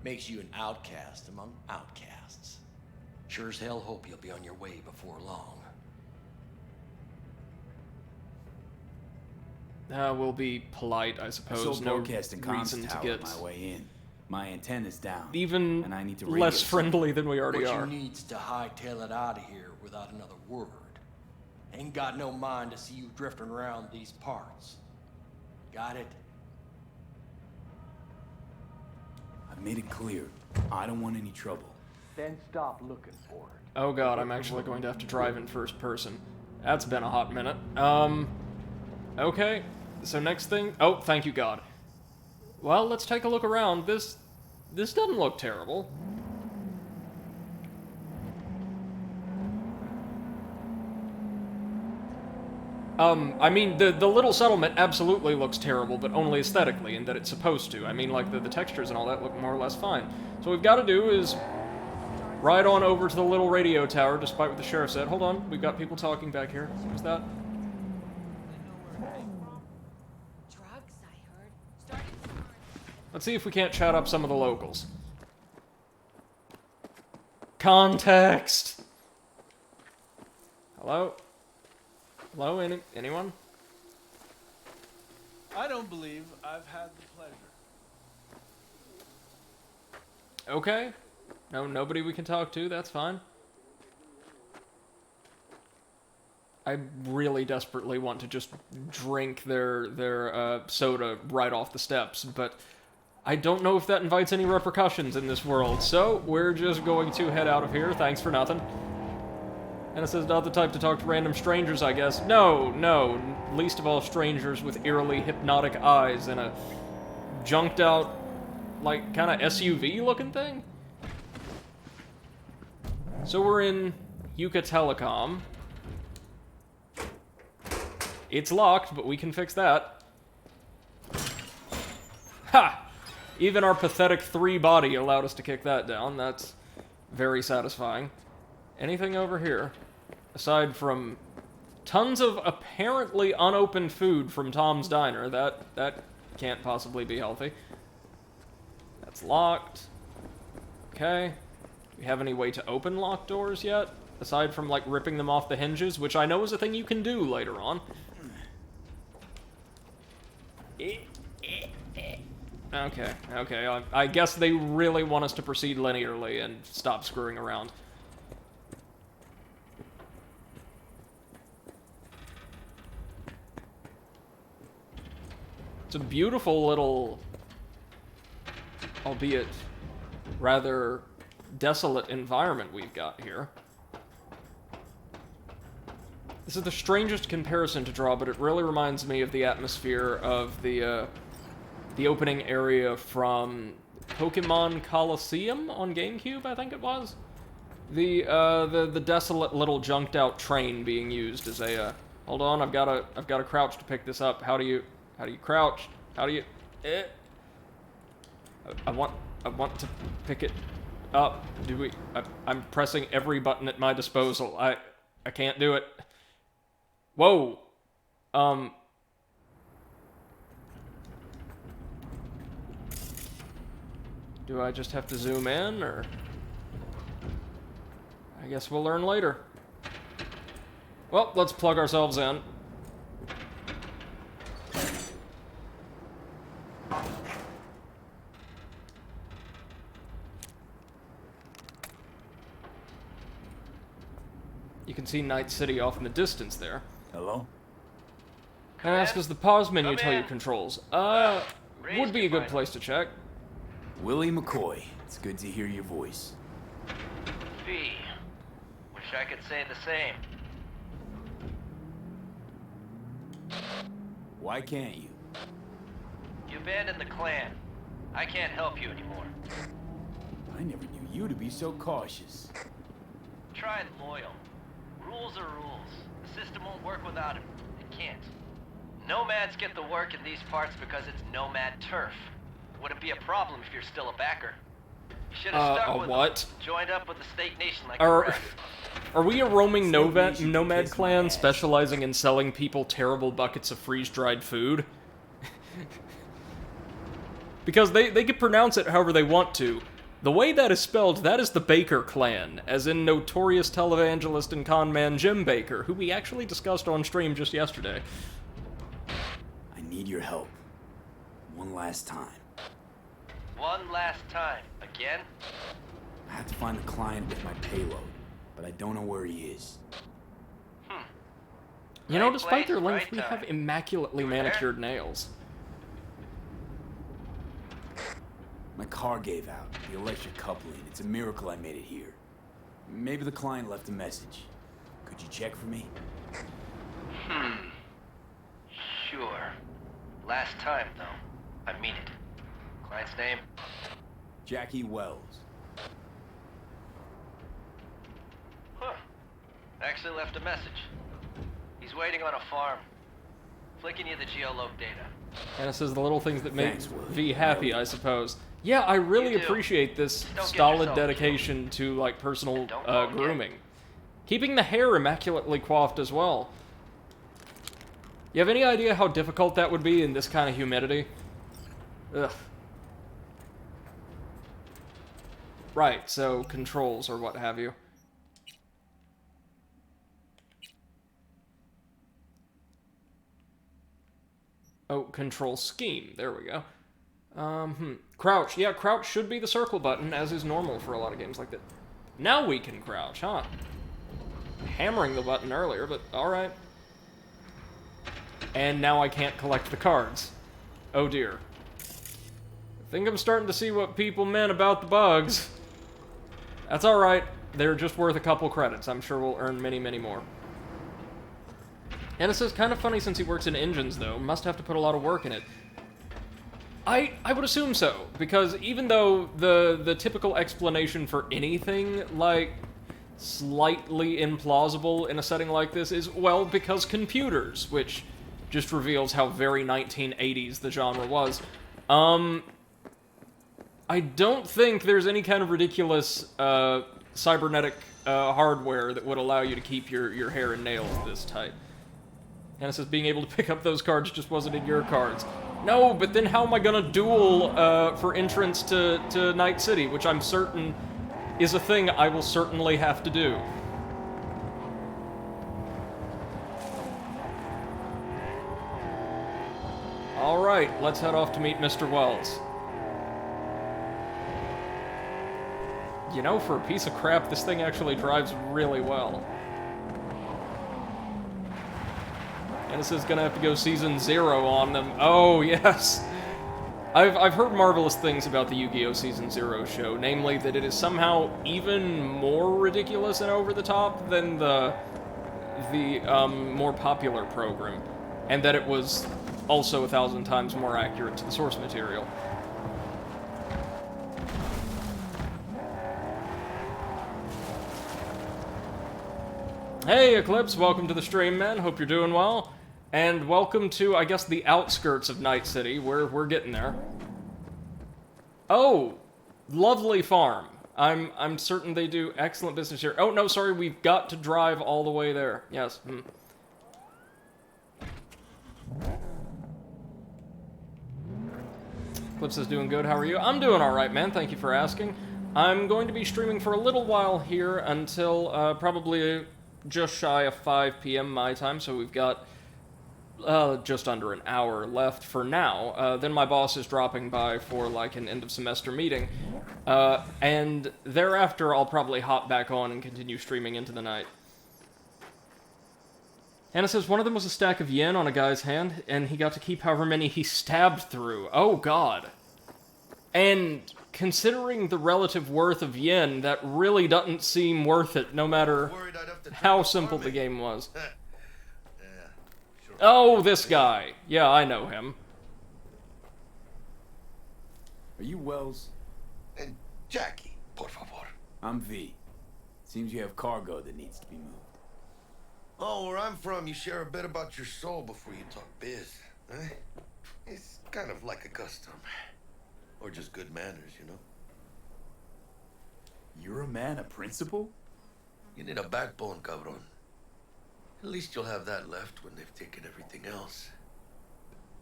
Makes you an outcast among outcasts. Sure as hell hope you'll be on your way before long. We'll be polite, I I suppose. sold No broadcast and reason comms to tower get on my way in. My antenna's down. even and I need to less radio friendly than we already But are. you needs to hightail it out of here without another word. Ain't got no mind to see you drifting around these parts. Got it? I've made it clear. I don't want any trouble. Then stop looking for it. Oh god, I'm actually going to have to drive in first person. That's been a hot minute. Okay. So next thing... Oh, thank you, God. Well, let's take a look around. This doesn't look terrible. I mean, the little settlement absolutely looks terrible, but only aesthetically, in that it's supposed to. I mean, like, the textures and all that look more or less fine. So what we've got to do is ride on over to the little radio tower, despite what the sheriff said. Hold on, we've got people talking back here. Who's that? Drugs, I heard. Started tomorrow. Let's see if we can't chat up some of the locals. Context! Hello? Hello, anyone? I don't believe I've had the pleasure. Okay. No, nobody we can talk to, that's fine. I really desperately want to just drink their soda right off the steps, but I don't know if that invites any repercussions in this world, so we're just going to head out of here. Thanks for nothing. And it says not the type to talk to random strangers, I guess. No, least of all strangers with eerily hypnotic eyes and a junked out, like, kind of SUV-looking thing? So we're in Yucca Telecom. It's locked, but we can fix that. Ha! Even our pathetic 3 body allowed us to kick that down. That's very satisfying. Anything over here? Aside from tons of apparently unopened food from Tom's Diner. That can't possibly be healthy. That's locked. Okay. Do we have any way to open locked doors yet? Aside from, like, ripping them off the hinges, which I know is a thing you can do later on. Okay. I guess they really want us to proceed linearly and stop screwing around. It's a beautiful little, albeit rather desolate environment we've got here. This is the strangest comparison to draw, but it really reminds me of the atmosphere of the opening area from Pokemon Coliseum on GameCube, I think it was. The desolate little junked out train being used as a hold on, I've got to crouch to pick this up. How do you crouch? How do you I want to pick it Do we... I'm pressing every button at my disposal. I can't do it. Whoa! Do I just have to zoom in, or... I guess we'll learn later. Well, let's plug ourselves in. You can see Night City off in the distance there. Hello? Can I ask, does the pause menu tell you controls? Would be a good place to check. Willie McCoy. It's good to hear your voice. V. Wish I could say the same. Why can't you? You abandoned the clan. I can't help you anymore. I never knew you to be so cautious. Try loyal. Rules are rules. The system won't work without him. It can't. Nomads get the work in these parts because it's nomad turf. Wouldn't be a problem if you're still a backer. You should have stuck with what? them. Joined up with the Snake Nation like the rest. Are we a roaming nomad kiss my clan ass. specializing in selling people terrible buckets of freeze-dried food? Because they can pronounce it however they want to. The way that is spelled, that is the Baker clan, as in notorious televangelist and conman Jim Baker, who we actually discussed on stream just yesterday. I need your help. One last time. One last time. Again? I have to find the client with my payload, but I don't know where he is. You know, Right despite their place, length, right we time. have immaculately You were there? manicured nails. My car gave out. The electric coupling. It's a miracle I made it here. Maybe the client left a message. Could you check for me? Sure. Last time, though. I mean it. Client's name? Jackie Wells. Huh. Actually left a message. He's waiting on a farm. Flicking you the geoloc data. And it says the little things that make Thanks, Willie. V happy, I suppose. Yeah, I really You do. appreciate this Don't get stolid yourself dedication to, like, personal Don't go again. grooming. Keeping the hair immaculately coiffed as well. You have any idea how difficult that would be in this kind of humidity? Ugh. Right, so controls or what have you. Oh, control scheme. There we go. Crouch. Yeah, crouch should be the circle button, as is normal for a lot of games like that. Now we can crouch, huh? Hammering the button earlier, but alright. And now I can't collect the cards. Oh dear. I think I'm starting to see what people meant about the bugs. That's alright. They're just worth a couple credits. I'm sure we'll earn many, many more. And it says, kind of funny since he works in engines, though. Must have to put a lot of work in it. I would assume so, because even though the typical explanation for anything, like, slightly implausible in a setting like this is, well, because computers, which just reveals how very 1980s the genre was. I don't think there's any kind of ridiculous, cybernetic, hardware that would allow you to keep your hair and nails this tight. And it says being able to pick up those cards just wasn't in your cards. No, but then how am I gonna duel, for entrance to Night City, which I'm certain is a thing I will certainly have to do. Alright, let's head off to meet Mr. Wells. You know, for a piece of crap, this thing actually drives really well. And this is gonna have to go season 0 on them. Oh, yes! I've heard marvelous things about the Yu-Gi-Oh! Season 0 show, namely that it is somehow even more ridiculous and over-the-top than the more popular program, and that it was also 1,000 times more accurate to the source material. Hey, Eclipse, welcome to the stream, man. Hope you're doing well. And welcome to, I guess, the outskirts of Night City. We're getting there. Oh, lovely farm. I'm certain they do excellent business here. Oh, no, sorry, we've got to drive all the way there. Yes. Clips is doing good. How are you? I'm doing alright, man. Thank you for asking. I'm going to be streaming for a little while here until probably just shy of 5 p.m. my time, so we've got just under an hour left for now. Then my boss is dropping by for like an end-of-semester meeting, and thereafter I'll probably hop back on and continue streaming into the night. Hannah says, one of them was a stack of yen on a guy's hand, and he got to keep however many he stabbed through. Oh, God. And considering the relative worth of yen, that really doesn't seem worth it, no matter how simple the game was. Oh, this guy. Yeah, I know him. Are you Wells? And Jackie, por favor. I'm V. Seems you have cargo that needs to be moved. Oh, where I'm from, you share a bit about your soul before you talk biz, eh? It's kind of like a custom. Or just good manners, you know? You're a man of principle? You need a backbone, cabron. At least you'll have that left when they've taken everything else.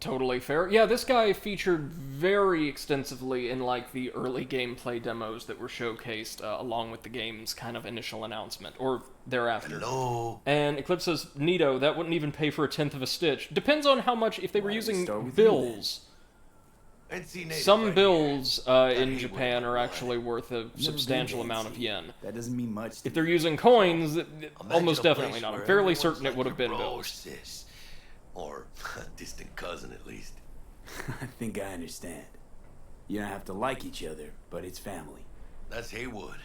Totally fair. Yeah, this guy featured very extensively in, like, the early gameplay demos that were showcased along with the game's kind of initial announcement, or thereafter. Hello? And Eclipse says, Nito, that wouldn't even pay for a tenth of a stitch. Depends on how much, if they were using bills. Some bills in Japan are actually worth a substantial amount of yen. That doesn't mean much. If they're using coins, almost definitely not. I'm fairly certain it would have been bills. Or a distant cousin, at least. I think I understand. You don't have to like each other, but it's family. That's Haywood.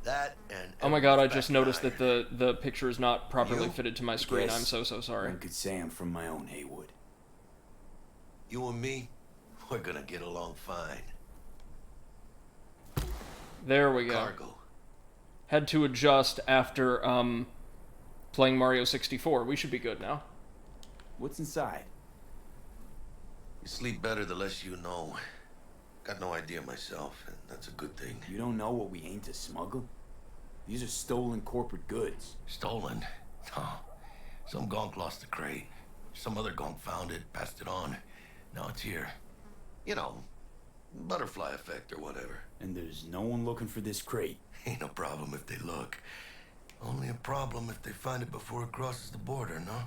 That and... Oh my god, I just noticed that the picture is not properly fitted to my screen. I'm so sorry. I could say I'm from my own Haywood. You and me, we're gonna get along fine. There we go. Cargo. Had to adjust after, playing Mario 64. We should be good now. What's inside? You sleep better the less you know. Got no idea myself, and that's a good thing. You don't know what we aim to smuggle? These are stolen corporate goods. Stolen? No. Some gonk lost the crate. Some other gonk found it, passed it on. Now it's here. You know, butterfly effect or whatever. And there's no one looking for this crate. Ain't no problem if they look. Only a problem if they find it before it crosses the border, no?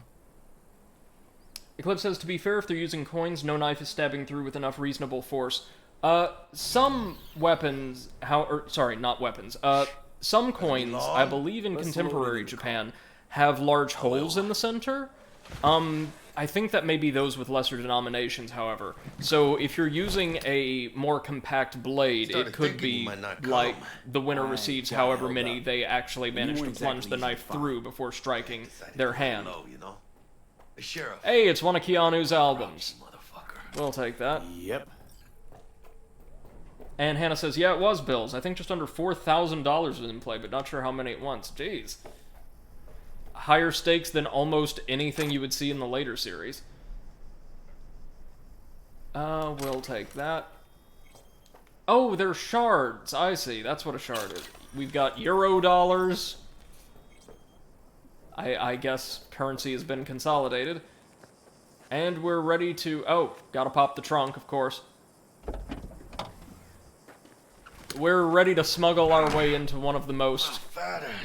Eclipse says, to be fair, if they're using coins, no knife is stabbing through with enough reasonable force. Some weapons, sorry, not weapons. Some coins, I believe in contemporary Japan, have large holes in the center. I think that may be those with lesser denominations, however. So if you're using a more compact blade, it could be like the winner receives however many they actually manage to plunge the knife through before striking their hand. Hey, it's one of Keanu's albums. We'll take that. Yep. And Hannah says, yeah, it was bills. I think just under $4,000 was in play, but not sure how many at once. Jeez. Higher stakes than almost anything you would see in the later series. We'll take that. Oh, they're shards. I see. That's what a shard is. We've got Euro dollars. I guess currency has been consolidated. And we're ready to... Oh, gotta pop the trunk, of course. We're ready to smuggle our way into one of the most,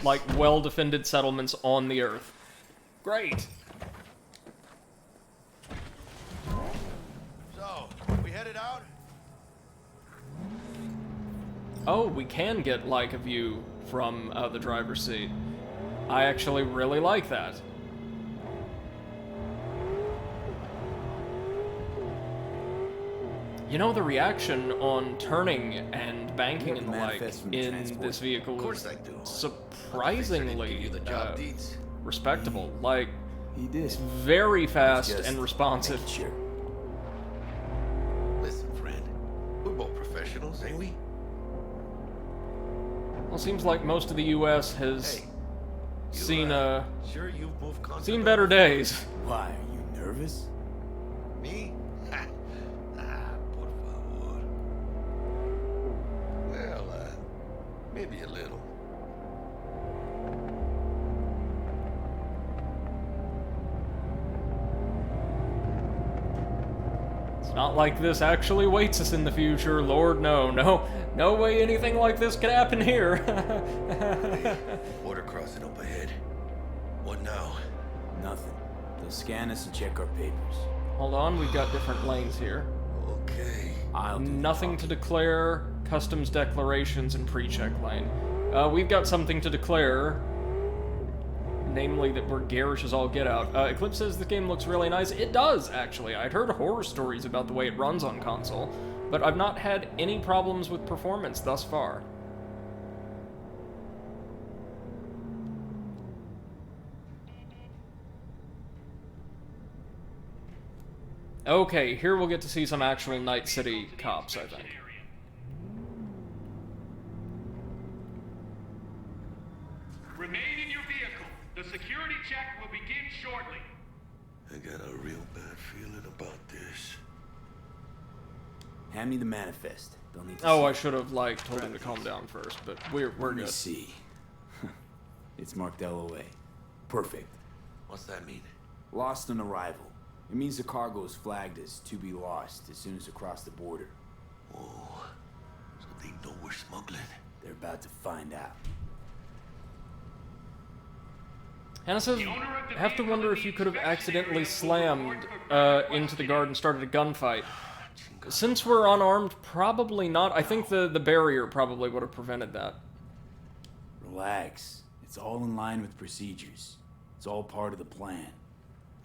like, well-defended settlements on the Earth. Great! So, we headed out? Oh, we can get, like, a view from the driver's seat. I actually really like that. You know, the reaction on turning and banking and the like in this vehicle is surprisingly respectable. Like, it's very fast and responsive. Listen, friend, we're both professionals, ain't we? Well, it seems like most of the U.S. has seen seen better days. Why, are you nervous? Me? Por favor. Well, Maybe a little. It's not like this actually waits us in the future, Lord, no. No way anything like this could happen here. Border crossing up ahead. What now? Nothing. They'll scan us and check our papers. Hold on, we've got different lanes here. Okay. I'll do the Nothing to talking. declare, customs declarations, and pre-check lane. We've got something to declare, namely that we're garish as all get out. Eclipse says the game looks really nice. It does, actually. I'd heard horror stories about the way it runs on console, but I've not had any problems with performance thus far. Okay, here we'll get to see some actual Night City cops, I think. Remain in your vehicle. The security check will begin shortly. I got a real bad feeling about this. Hand me the manifest. They'll need to Oh, see I it. should have, like, told him to calm down first, but we're Let me good. see. It's marked LOA. Perfect. What's that mean? Lost on arrival. It means the cargo is flagged as to be lost as soon as across the border. Oh, so they know we're smuggling. They're about to find out. Hannah says, I have to wonder if you could have accidentally slammed into the guard and started a gunfight. Since we're unarmed, probably not. I think the barrier probably would have prevented that. Relax. It's all in line with procedures. It's all part of the plan.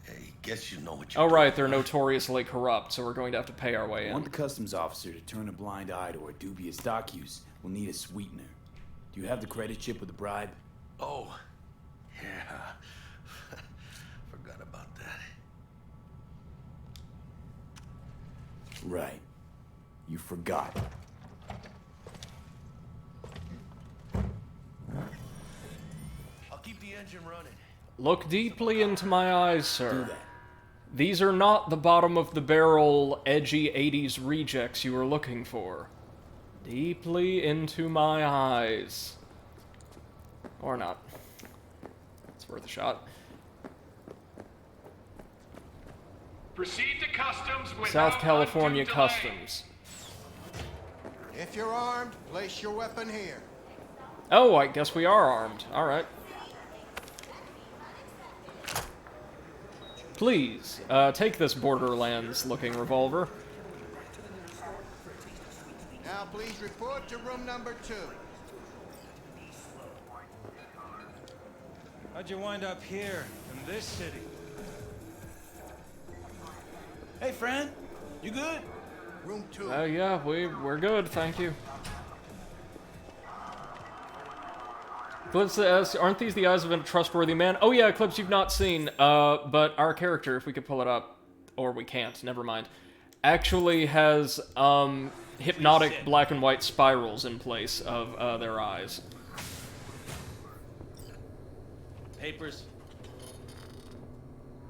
Hey, guess you know what you're Oh, right, doing. they're notoriously corrupt, so we're going to have to pay our way I want in. the customs officer to turn a blind eye to our dubious dock use. We'll need a sweetener. Do you have the credit chip with the bribe? Oh, yeah. Forgot about that. Right. You forgot. I'll keep the engine running. Look deeply into my eyes, sir. Do that. These are not the bottom of the barrel, edgy 80s rejects you were looking for. Deeply into my eyes. Or not. It's worth a shot. Proceed to customs without South California undue delay. Customs. If you're armed, place your weapon here. Oh, I guess we are armed. Alright. Please, take this Borderlands-looking revolver. Now please report to room number 2. How'd you wind up here, in this city? Hey, friend. You good? Room 2. Yeah, we're good, thank you. Eclipse says, aren't these the eyes of a trustworthy man? Oh yeah, Eclipse, you've not seen, but our character, if we could pull it up, or we can't, never mind, actually has, hypnotic black and white spirals in place of, their eyes. Papers?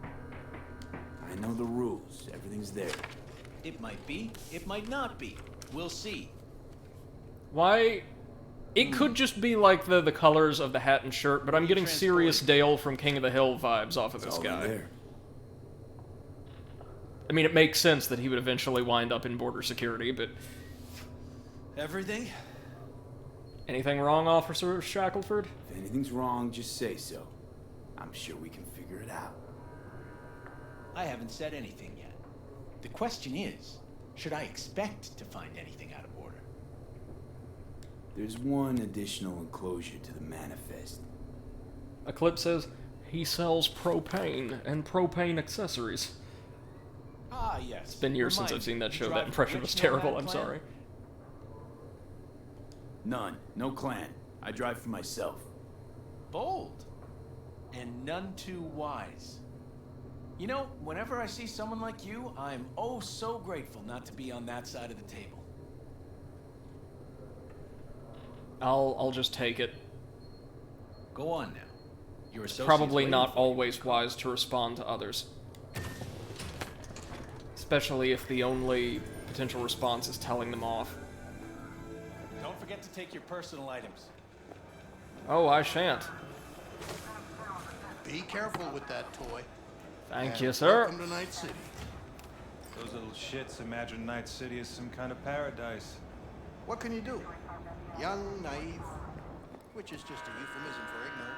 I know the rules. Everything's there. It might be, it might not be. We'll see. Why? It could just be like the colors of the hat and shirt, but I'm getting serious Dale from King of the Hill vibes off of this All in guy. there. I mean, it makes sense that he would eventually wind up in border security, but... Everything? Anything wrong, Officer Shackelford? If anything's wrong, just say so. I'm sure we can figure it out. I haven't said anything yet. The question is, should I expect to find anything out of order? There's one additional enclosure to the manifest. Eclipse says, he sells propane and propane accessories. Ah, yes. It's been years since I've seen that show. That impression was terrible, I'm sorry. None. No clan. I drive for myself. Bold. And none too wise. You know, whenever I see someone like you, I'm oh so grateful not to be on that side of the table. I'll just take it. Go on now. Your associate's Probably waiting not for you. always wise to respond to others. Especially if the only potential response is telling them off. forget to take your personal items. Oh, I shan't. Be careful with that toy. Thank And you, sir. Welcome to Night City. Those little shits imagine Night City is some kind of paradise. What can you do? Young, naive, which is just a euphemism for ignorant.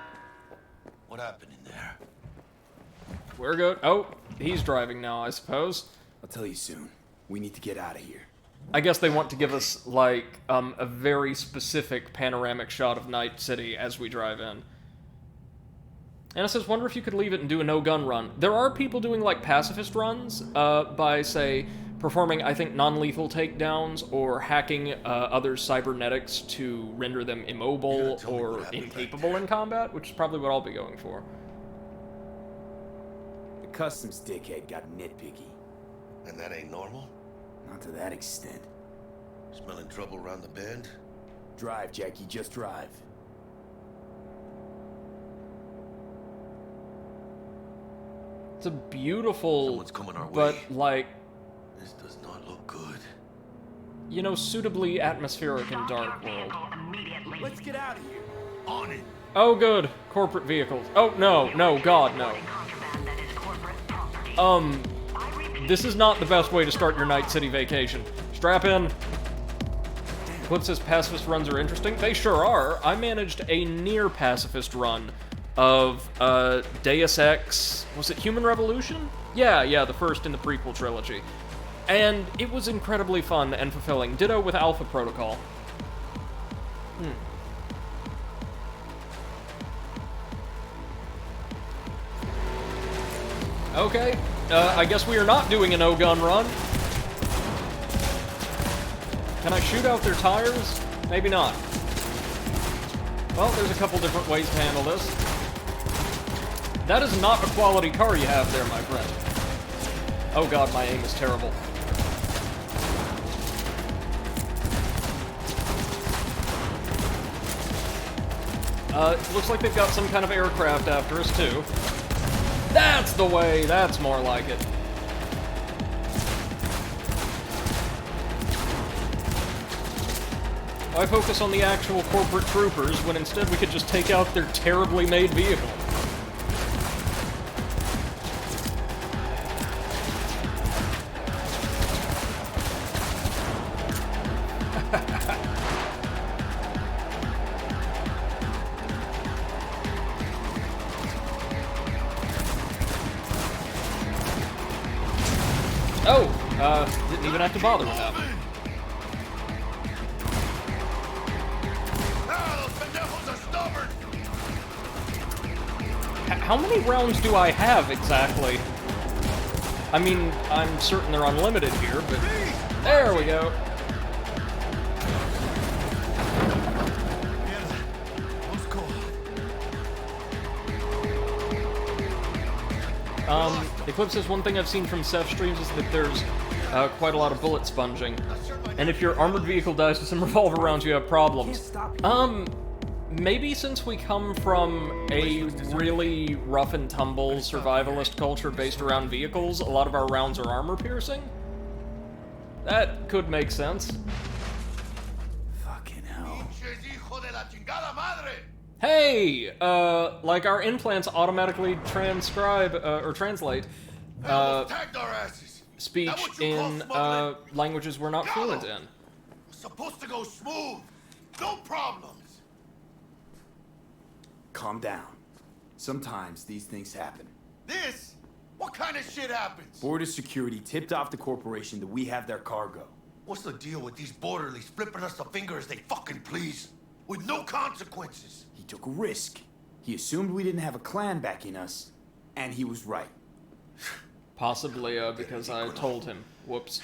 What happened in there? We're good. Oh, he's driving now, I suppose. I'll tell you soon. We need to get out of here. I guess they want to give us, like, a very specific panoramic shot of Night City as we drive in. And it says, wonder if you could leave it and do a no-gun run. There are people doing, like, pacifist runs, by, say, performing, I think, non-lethal takedowns, or hacking others' cybernetics to render them immobile or incapable in combat, which is probably what I'll be going for. The customs dickhead got nitpicky. And that ain't normal? Not to that extent. Smelling trouble around the bend? Drive, Jackie, just drive. It's a beautiful, Someone's coming our but, way. like, This does not look good. you know, suitably atmospheric and dark world. Let's get out of here. On it! Oh, good. Corporate vehicles. Oh, no, no, God, no. This is not the best way to start your Night City vacation. Strap in. Clip says pacifist runs are interesting. They sure are. I managed a near pacifist run of Deus Ex. Was it Human Revolution? Yeah, the first in the prequel trilogy. And it was incredibly fun and fulfilling. Ditto with Alpha Protocol. Okay, I guess we are not doing a no-gun run. Can I shoot out their tires? Maybe not. Well, there's a couple different ways to handle this. That is not a quality car you have there, my friend. Oh god, my aim is terrible. Looks like they've got some kind of aircraft after us, too. That's the way! That's more like it. Why focus on the actual corporate troopers when instead we could just take out their terribly made vehicle? Didn't even have to bother with that one. How many rounds do I have, exactly? I mean, I'm certain they're unlimited here, but... There we go. Eclipse says one thing I've seen from Seth streams is that there's quite a lot of bullet sponging. And if your armored vehicle dies to some revolver rounds, you have problems. Maybe since we come from a really rough and tumble survivalist culture based around vehicles, a lot of our rounds are armor piercing? That could make sense. Fucking hell. Hey! Like our implants automatically transcribe, or translate, speech in, languages we're not fluent in. Supposed to go smooth. No problems. Calm down. Sometimes these things happen. This? What kind of shit happens? Border security tipped off the corporation that we have their cargo. What's the deal with these borderlies flipping us the finger as they fucking please? With no consequences. He took a risk. He assumed we didn't have a clan backing us, and he was right. Possibly, because I told him. Whoops.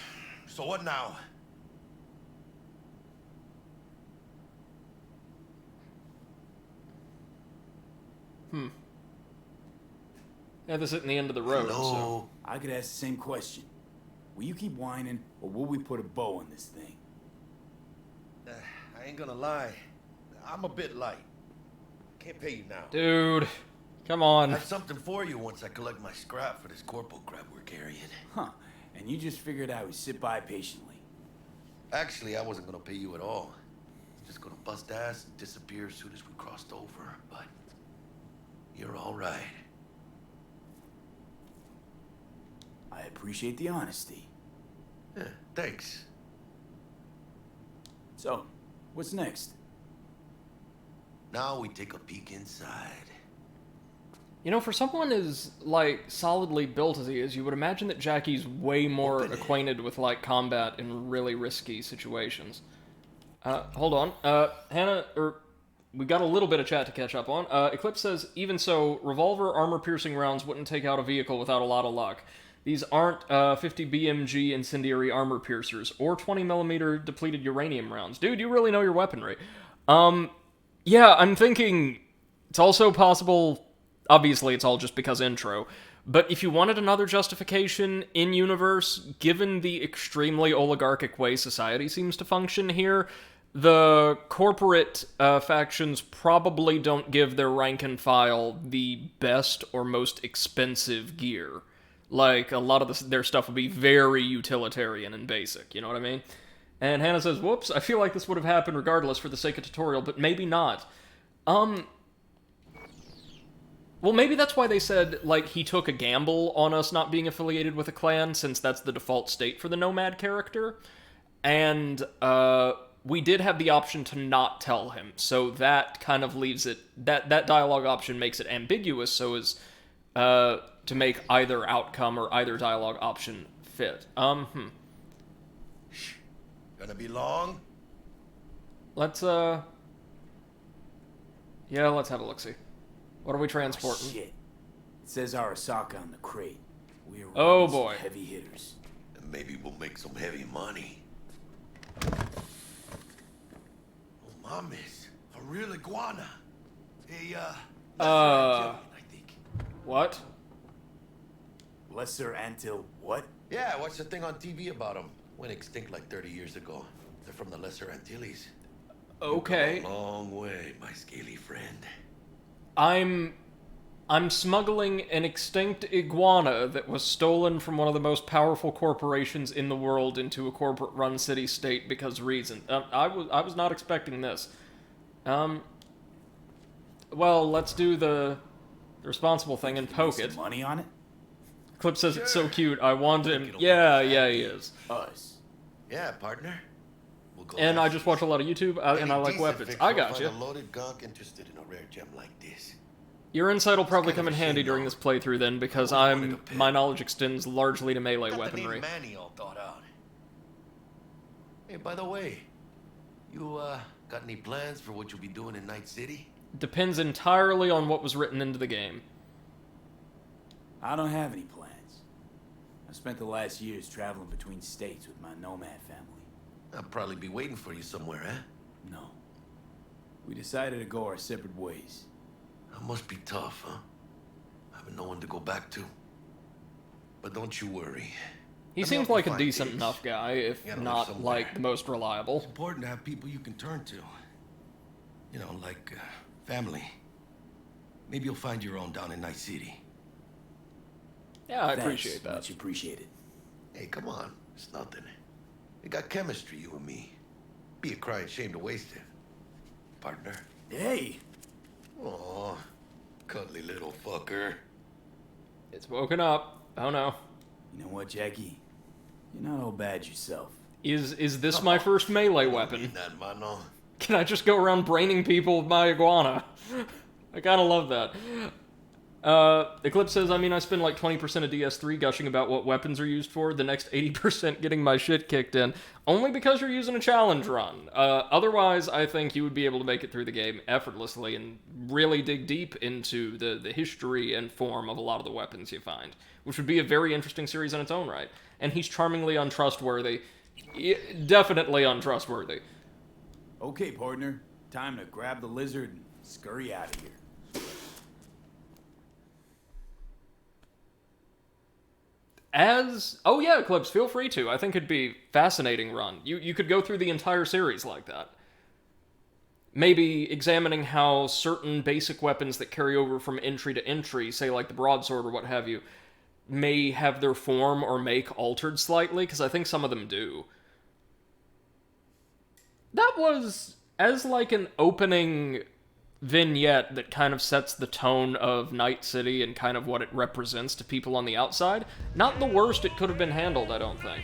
So what now? Yeah, this isn't the end of the road, so... I could ask the same question. Will you keep whining, or will we put a bow on this thing? I ain't gonna lie. I'm a bit light. Can't pay you now. Dude, come on. I have something for you once I collect my scrap for this corporal crap we're carrying. Huh. And you just figured I would sit by patiently. Actually, I wasn't gonna pay you at all. just gonna bust ass and disappear as soon as we crossed over, but you're all right. I appreciate the honesty. Yeah, thanks. So, what's next? Now we take a peek inside. You know, for someone as, like, solidly built as he is, you would imagine that Jackie's way more acquainted with, like, combat in really risky situations. Hold on. Hannah, we got a little bit of chat to catch up on. Eclipse says, even so, revolver armor-piercing rounds wouldn't take out a vehicle without a lot of luck. These aren't 50 BMG incendiary armor piercers, or 20mm depleted uranium rounds. Dude, you really know your weaponry. Yeah, I'm thinking it's also possible... Obviously, it's all just because intro. But if you wanted another justification in-universe, given the extremely oligarchic way society seems to function here, the corporate factions probably don't give their rank and file the best or most expensive gear. Like, a lot of their stuff would be very utilitarian and basic, you know what I mean? And Hannah says, whoops, I feel like this would have happened regardless for the sake of tutorial, but maybe not. Well, maybe that's why they said, like, he took a gamble on us not being affiliated with a clan, since that's the default state for the Nomad character. And, we did have the option to not tell him, so that kind of leaves it... That dialogue option makes it ambiguous, so as, to make either outcome or either dialogue option fit. Gonna be long? Let's, yeah, let's have a look-see. What are we transporting? Oh, shit. It says Arasaka on the crate. We're oh boy. Heavy hitters. And maybe we'll make some heavy money. Oh, mames. A real iguana. I think. What? Lesser Antil what? Yeah, watched the thing on TV about them. Went extinct like 30 years ago. They're from the Lesser Antilles. Okay. You've come a long way, my scaly friend. I'm smuggling an extinct iguana that was stolen from one of the most powerful corporations in the world into a corporate-run city-state because reason. I was not expecting this. Well, let's do the responsible thing and poke it. Money on it? Clip says it's so cute. I want him. Yeah, he is. Us. Yeah, partner. We'll go and I just watch a lot of YouTube, and I like weapons. I got you. A loaded gonk interested in a rare gem like this. Your insight will probably come in handy during this playthrough then, because my knowledge extends largely to melee weaponry. Manny all thought out. Hey, by the way, you got any plans for what you'll be doing in Night City? Depends entirely on what was written into the game. I don't have any plans. I spent the last years traveling between states with my nomad family. I'll probably be waiting for you somewhere, eh? No. We decided to go our separate ways. That must be tough, huh? Having no one to go back to. But don't you worry. He seems like a decent enough guy, if not, like, the most reliable. It's important to have people you can turn to. You know, like, family. Maybe you'll find your own down in Night City. Yeah, I appreciate that. Much appreciated. Hey, come on. It's nothing. We got chemistry, you and me. Be a crying shame to waste it. Partner. Hey! Aw, cuddly little fucker. It's woken up. Oh no. You know what, Jackie? You're not all bad yourself. Is this my first melee weapon? That, mano. Can I just go around braining people with my iguana? I kinda love that. Eclipse says, I mean, I spend like 20% of DS3 gushing about what weapons are used for, the next 80% getting my shit kicked in, only because you're using a challenge run. Otherwise, I think you would be able to make it through the game effortlessly and really dig deep into the history and form of a lot of the weapons you find, which would be a very interesting series in its own right. And he's charmingly untrustworthy. Definitely untrustworthy. Okay, partner. Time to grab the lizard and scurry out of here. Oh yeah, Eclipse, feel free to. I think it'd be fascinating run. You could go through the entire series like that. Maybe examining how certain basic weapons that carry over from entry to entry, say like the broadsword or what have you, may have their form or make altered slightly, because I think some of them do. That was as like an opening vignette that kind of sets the tone of Night City and kind of what it represents to people on the outside, not the worst it could have been handled, I don't think.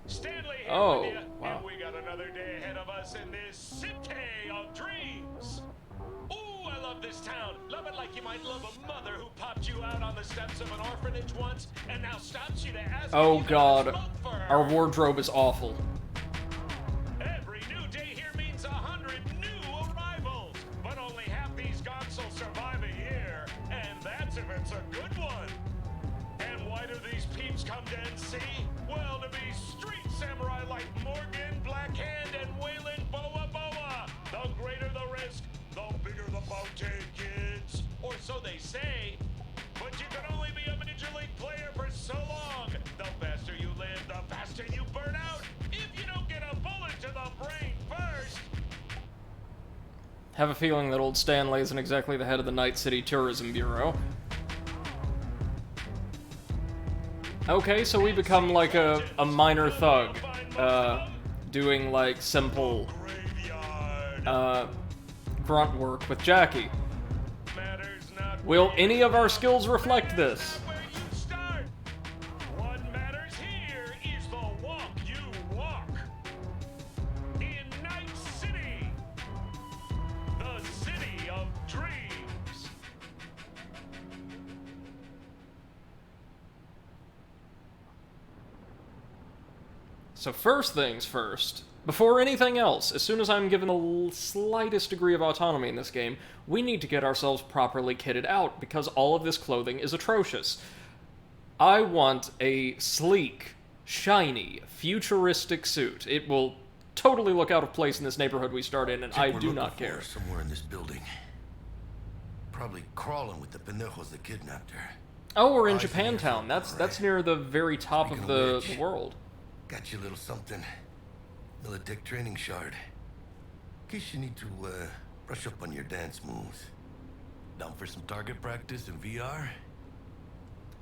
Stanley here Oh, with you, wow. and we got another day ahead of us in this city of dreams. Ooh, I love this town. Love it like you might love a mother who popped you out on the steps of an orphanage once and now stops you to ask Oh if you god, got a smoke for her. our wardrobe is awful. Every new day here means 100 new arrivals, but only half these gonks will survive a year, and that's if it's a good one. And why do these peeps come to NC? Well, to be street samurai like Morgan, Blackhand, and Waylon Boa Boa. The greater the risk, the bigger the bounty, kids. Or so they say. But you can only be a Major League player for so long. The faster you live, the faster you burn out. If you don't get a bullet to the brain first. Have a feeling that old Stanley isn't exactly the head of the Night City Tourism Bureau. Okay, so we become like a minor thug, doing like simple, grunt work with Jackie. Will any of our skills reflect this? Where you start. What matters here is the walk you walk. In Night City, the city of dreams. So first things first, before anything else, as soon as I'm given the slightest degree of autonomy in this game, we need to get ourselves properly kitted out, because all of this clothing is atrocious. I want a sleek, shiny, futuristic suit. It will totally look out of place in this neighborhood we start in, and I do not care. Somewhere in this building. Probably crawling with the pendejos that kidnapped her. Oh, we're in Japantown. That's near the very top of Speaking the of which, world. Got you a little something. Militech training shard. In case you need to, brush up on your dance moves. Down for some target practice in VR?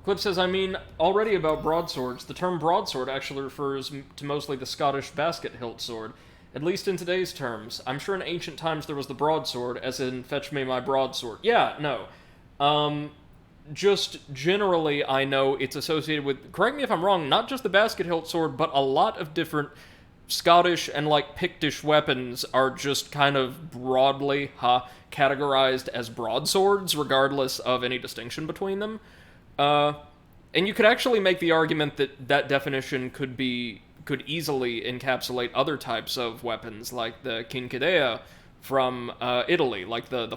Clip says, I mean, already about broadswords. The term broadsword actually refers to mostly the Scottish basket hilt sword, at least in today's terms. I'm sure in ancient times there was the broadsword, as in, fetch me my broadsword. Yeah, no. Just generally, I know it's associated with, correct me if I'm wrong, not just the basket hilt sword, but a lot of different Scottish and, like, Pictish weapons are just kind of broadly, categorized as broadswords, regardless of any distinction between them. And you could actually make the argument that that definition could easily encapsulate other types of weapons, like the Kinkadea from Italy, like the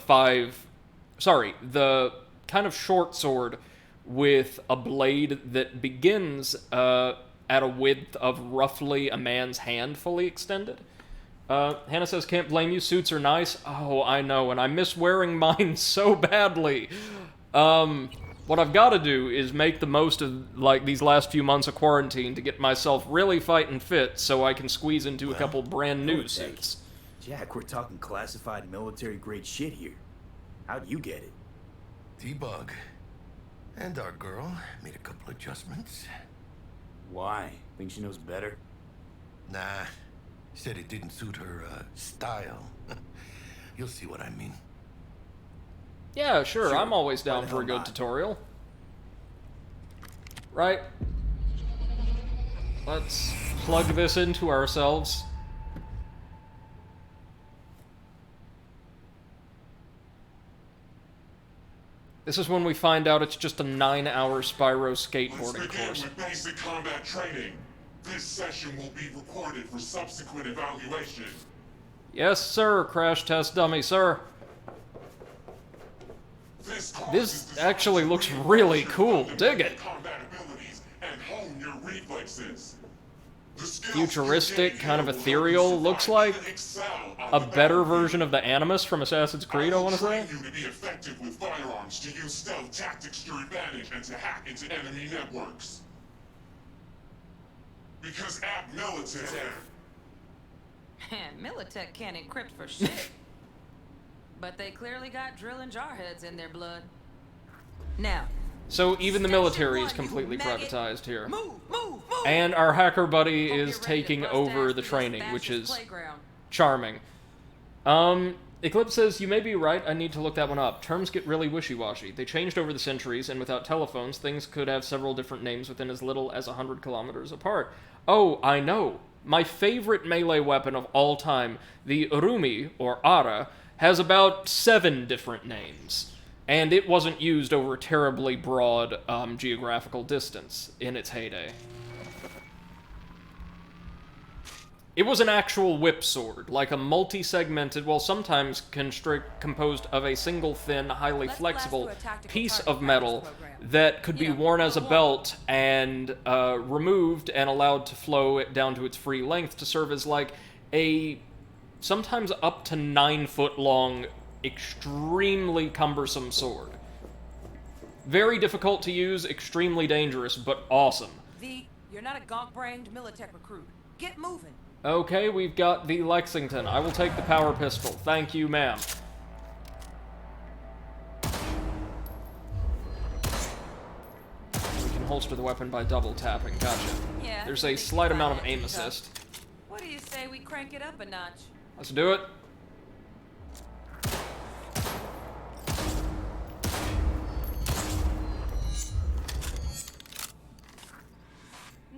kind of short sword with a blade that begins at a width of roughly a man's hand fully extended. Hannah says, can't blame you, suits are nice. Oh, I know, and I miss wearing mine so badly. What I've got to do is make the most of, like, these last few months of quarantine to get myself really fighting fit so I can squeeze into a couple brand new suits. Jack, we're talking classified military-grade shit here. How'd you get it? T-Bug. And our girl made a couple adjustments. Why? Think she knows better? Nah. Said it didn't suit her, style. You'll see what I mean. Yeah, sure, I'm always Why down the for a hell good not? tutorial. Right? Let's plug this into ourselves. This is when we find out it's just a 9-hour Spyro skateboarding Let's begin course. with basic combat training. This session will be recorded for subsequent evaluation. Yes, sir, crash test dummy, sir. This actually looks really cool. Dig it. Combat abilities and hone your reflexes. The skills Futuristic, you kind of gain here ethereal. will Looks help you like to excel on a the better battlefield. version of the Animus from Assassin's Creed, I want to say. train you to be effective with firearms, to use stealth tactics to your advantage, and to hack into enemy networks. Because at Militech, And Militech can't encrypt for shit. But they clearly got drill and jar heads in their blood. Now, So even the military is completely privatized here. And our hacker buddy is taking over the training, which is charming. Eclipse says, you may be right, I need to look that one up. Terms get really wishy-washy. They changed over the centuries, and without telephones, things could have several different names within as little as 100 kilometers apart. Oh, I know. My favorite melee weapon of all time, the Urumi, or Ara, has about 7 different names. And it wasn't used over a terribly broad geographical distance in its heyday. It was an actual whip sword, like a multi-segmented, well, sometimes composed of a single thin, highly flexible piece of metal that could be worn as a belt and removed and allowed to flow it down to its free length to serve as like a sometimes up to 9-foot long, extremely cumbersome sword. Very difficult to use, extremely dangerous, but awesome. You're not a gonk-brained Militech recruit. Get moving. Okay, we've got the Lexington. I will take the power pistol. Thank you, ma'am. We can holster the weapon by double tapping. Gotcha. Yeah, there's a slight amount of aim assist. What do you say we crank it up a notch? Let's do it.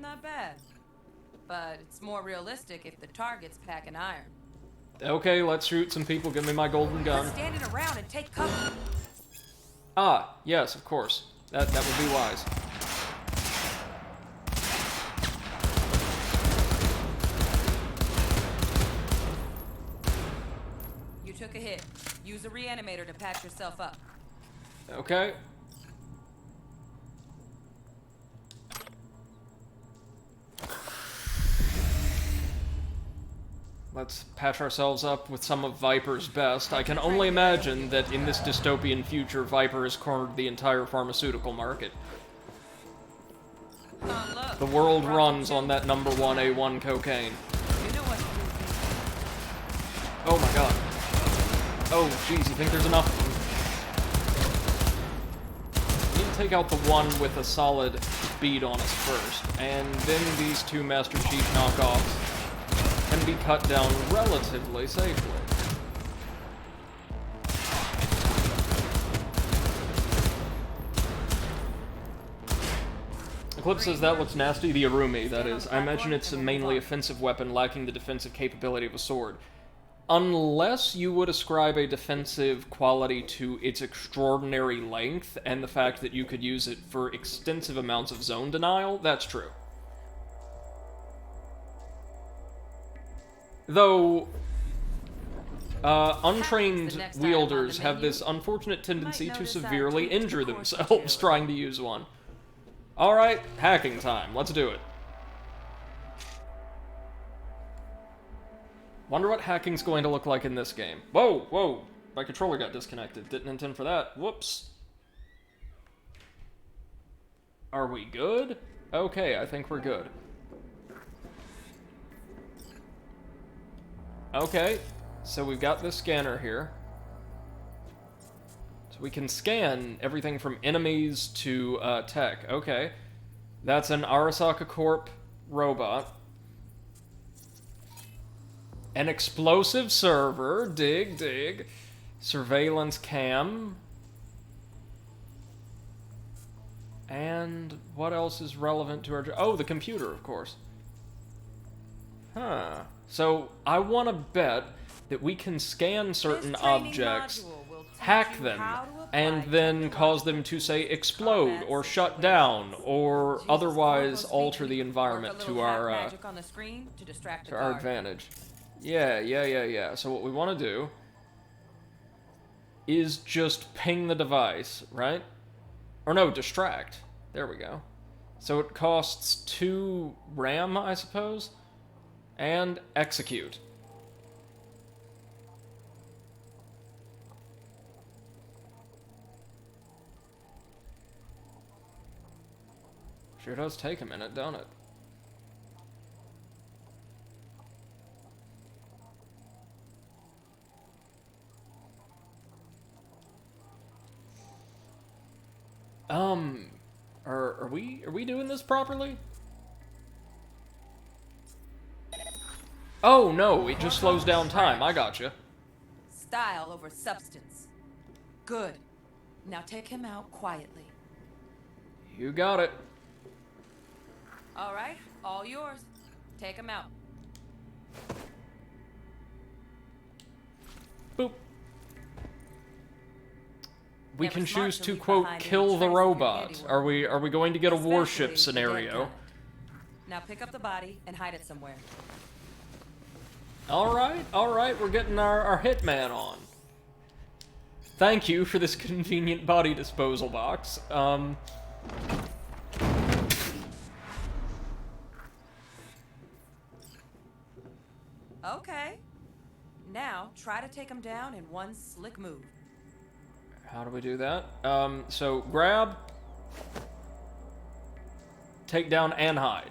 Not bad. But it's more realistic if the target's packing iron. Okay, let's shoot some people. Give me my golden gun. Quit standing around and take cover. Ah, yes, of course. That would be wise. You took a hit. Use a reanimator to patch yourself up. Okay. Let's patch ourselves up with some of Viper's best. I can only imagine that in this dystopian future, Viper has cornered the entire pharmaceutical market. The world runs on that number 1 A1 cocaine. Oh my god. Oh, jeez, you think there's enough? We need to take out the one with a solid bead on us first, and then these 2 Master Chief knockoffs can be cut down relatively safely. Eclipse says that looks nasty. The Urumi, that is. I imagine it's a mainly offensive weapon lacking the defensive capability of a sword. Unless you would ascribe a defensive quality to its extraordinary length and the fact that you could use it for extensive amounts of zone denial, that's true. Though, untrained wielders have this unfortunate tendency to severely injure themselves trying to use one. Alright, hacking time. Let's do it. Wonder what hacking's going to look like in this game. Whoa, whoa! My controller got disconnected. Didn't intend for that. Whoops. Are we good? Okay, I think we're good. Okay, so we've got this scanner here. So we can scan everything from enemies to tech. Okay, that's an Arasaka Corp robot. An explosive server. Dig, dig. Surveillance cam. And what else is relevant to our job? Oh, the computer, of course. Huh. So, I want to bet that we can scan certain objects, hack them, and then cause them to, say, explode, or shut down, or otherwise alter the environment to our advantage. Yeah. So what we want to do is just ping the device, right? Or no, distract. There we go. So it costs 2 RAM, I suppose? And execute. Sure does take a minute, don't it? Are we doing this properly? Oh, no, it just slows down time. I gotcha. Style over substance. Good. Now take him out quietly. You got it. All right, all yours. Take him out. Boop. We Never can smart choose to to, leave quote, behind any kill the trace of your robot. handiwork. Are we going to get a Especially warship the scenario? dead kind. Now pick up the body and hide it somewhere. Alright, we're getting our hitman on. Thank you for this convenient body disposal box. Okay. Now try to take him down in one slick move. How do we do that? So grab, take down, and hide.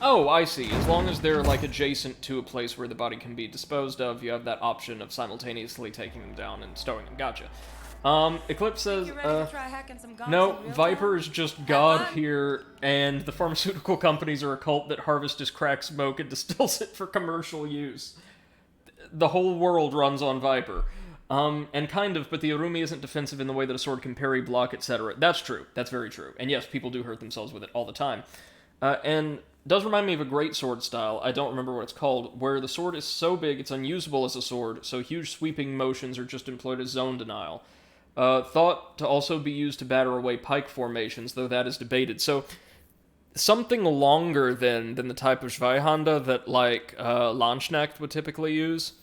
Oh, I see. As long as they're, like, adjacent to a place where the body can be disposed of, you have that option of simultaneously taking them down and stowing them. Gotcha. Eclipse says, You ready to try hacking some guns no, in real Viper time? is just God fun. here, and the pharmaceutical companies are a cult that harvests crack smoke and distills it for commercial use. The whole world runs on Viper. And kind of, but the Arumi isn't defensive in the way that a sword can parry, block, etc. That's true. That's very true. And yes, people do hurt themselves with it all the time. And does remind me of a great sword style, I don't remember what it's called, where the sword is so big it's unusable as a sword, so huge sweeping motions are just employed as zone denial. Thought to also be used to batter away pike formations, though that is debated. So, something longer than the type of Zweihanda that, like, Launchknecht would typically use.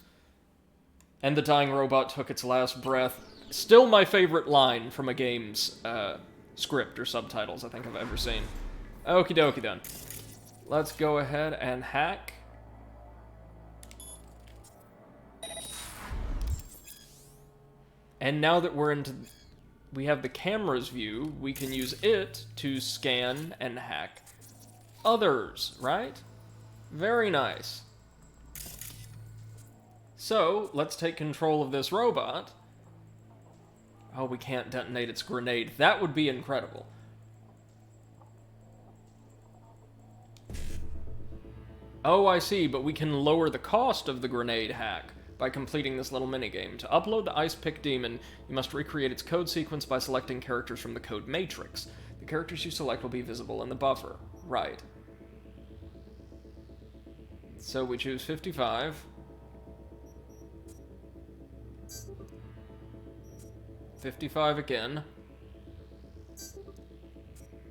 And the dying robot took its last breath. Still my favorite line from a game's script or subtitles I think I've ever seen. Okie dokie then. Let's go ahead and hack. And now that we have the camera's view, we can use it to scan and hack others, right? Very nice. So, let's take control of this robot. Oh, we can't detonate its grenade. That would be incredible. Oh, I see, but we can lower the cost of the grenade hack by completing this little minigame. To upload the Ice Pick Demon, you must recreate its code sequence by selecting characters from the code matrix. The characters you select will be visible in the buffer. Right. So we choose 55. $55 again.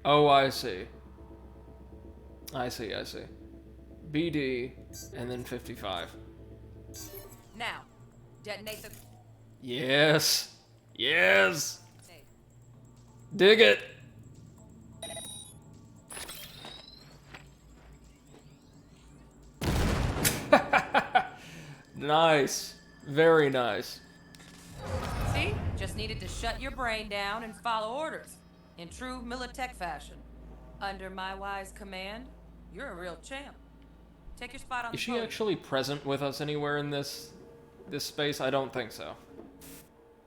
Oh, I see. I see. BD, and then 55. Now, detonate the... Yes! Yes! Dig it! Nice. Very nice. See? Just needed to shut your brain down and follow orders. In true Militech fashion. Under my wise command, you're a real champ. Take your spot on Is the she podium. actually present with us anywhere in this space? I don't think so.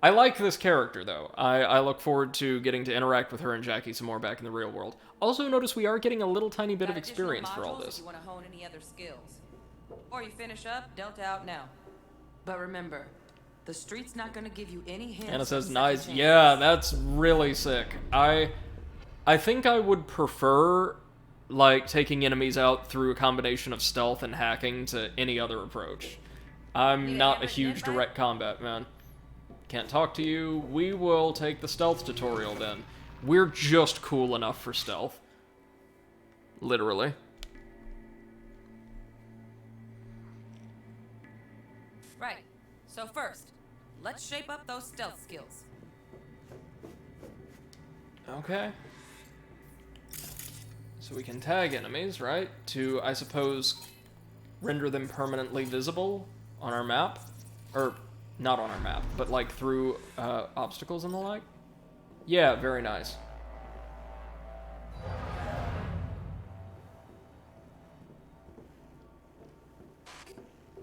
I like this character, though. I look forward to getting to interact with her and Jackie some more back in the real world. Also, notice we are getting a little tiny bit of Got additional experience for all modules this. If you want to hone any other skills. Or you finish up, Delta out now. But remember, the street's not going to give you any hints. Anna says, of nice. second Yeah, chances. that's really sick. I think I would prefer, like, taking enemies out through a combination of stealth and hacking to any other approach. I'm not a huge direct combat man. Can't talk to you. We will take the stealth tutorial then. We're just cool enough for stealth. Literally. Right. So first, let's shape up those stealth skills. Okay. So we can tag enemies, right? To, I suppose, render them permanently visible on our map? Or, not on our map, but like through obstacles and the like? Yeah, very nice.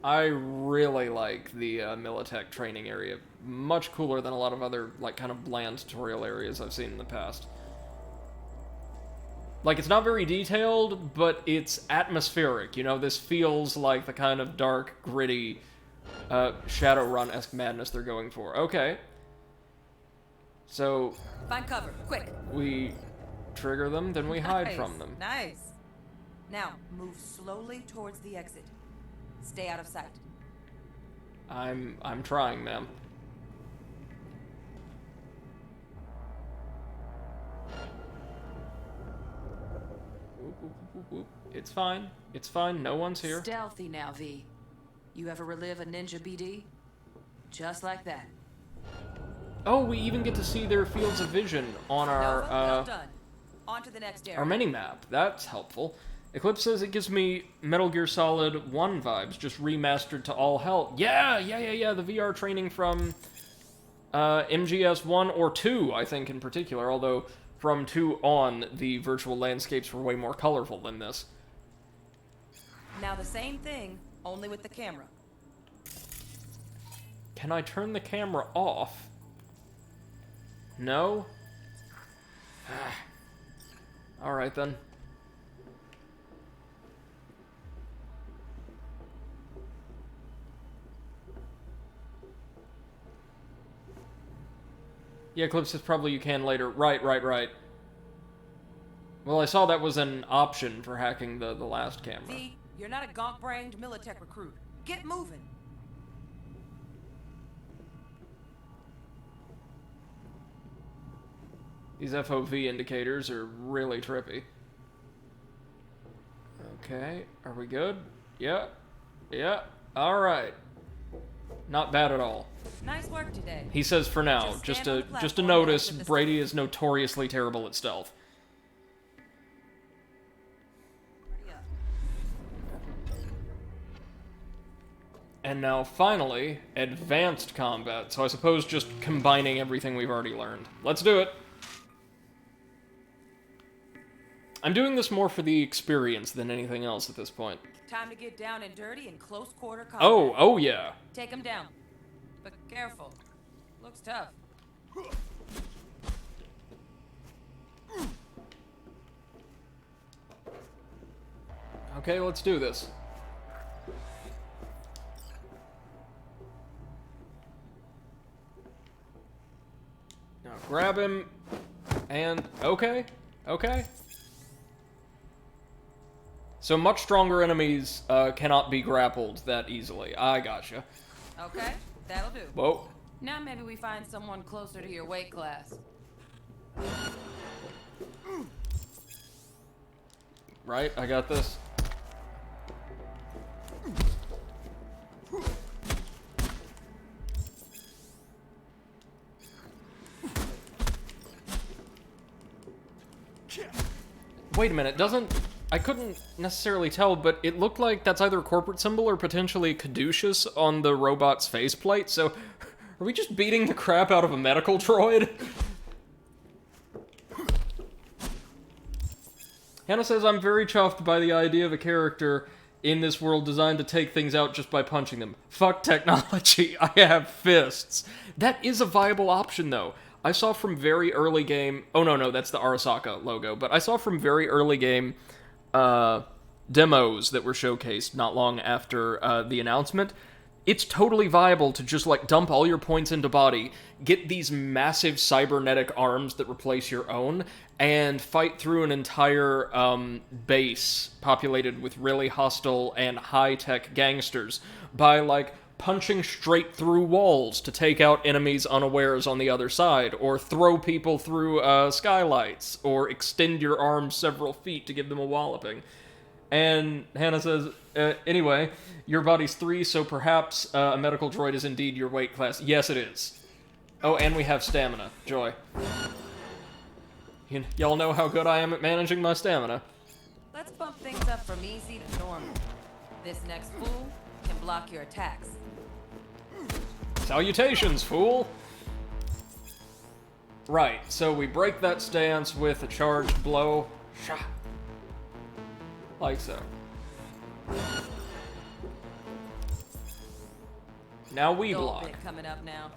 I really like the Militech training area. Much cooler than a lot of other, like, kind of bland tutorial areas I've seen in the past. Like, it's not very detailed, but it's atmospheric, you know? This feels like the kind of dark, gritty, Shadowrun-esque madness they're going for. Okay. So... Find cover, quick. We trigger them, then we hide from them. Nice. Now, move slowly towards the exit. Stay out of sight. I'm trying, ma'am. It's fine. It's fine. No one's here. Stealthy now, V. You ever relive a ninja BD? Just like that. Oh, we even get to see their fields of vision on our, well done. On to the next area. our mini-map. That's helpful. Eclipse says it gives me Metal Gear Solid 1 vibes, just remastered to all hell. Yeah, the VR training from MGS 1 or 2, I think, in particular, although from 2 on, the virtual landscapes were way more colorful than this. Now the same thing, only with the camera. Can I turn the camera off? No? Alright then. Yeah, Eclipse says probably you can later. Right. Well, I saw that was an option for hacking the last camera. V, you're not a gonk-brained Militech recruit. Get moving. These FOV indicators are really trippy. Okay, are we good? Yeah, alright. Not bad at all. Nice work today. He says for now, just to notice, Brady is notoriously terrible at stealth. And now, finally, advanced combat. So I suppose just combining everything we've already learned. Let's do it! I'm doing this more for the experience than anything else at this point. Time to get down and dirty in close quarter combat. Oh yeah. Take him down. But careful. Looks tough. Okay, let's do this. Now grab him, and okay. So much stronger enemies cannot be grappled that easily. I gotcha. Okay, that'll do. Whoa. Now maybe we find someone closer to your weight class. Right, I got this. Wait a minute, I couldn't necessarily tell, but it looked like that's either a corporate symbol or potentially Caduceus on the robot's faceplate, so are we just beating the crap out of a medical droid? Hannah says, I'm very chuffed by the idea of a character in this world designed to take things out just by punching them. Fuck technology, I have fists. That is a viable option, though. I saw from very early game... Oh, no, that's the Arasaka logo. But I saw from very early game demos that were showcased not long after the announcement. It's totally viable to just, like, dump all your points into body, get these massive cybernetic arms that replace your own, and fight through an entire base populated with really hostile and high-tech gangsters by, like, punching straight through walls to take out enemies unawares on the other side, or throw people through skylights, or extend your arms several feet to give them a walloping. And Hannah says, anyway, your body's 3, so perhaps a medical droid is indeed your weight class. Yes, it is. Oh, and we have stamina. Joy. Y'all know how good I am at managing my stamina. Let's bump things up from easy to normal. This next fool can block your attacks. Salutations, fool! Right, so we break that stance with a charged blow. Shah. Like so. Now we Gold block. bit coming up now.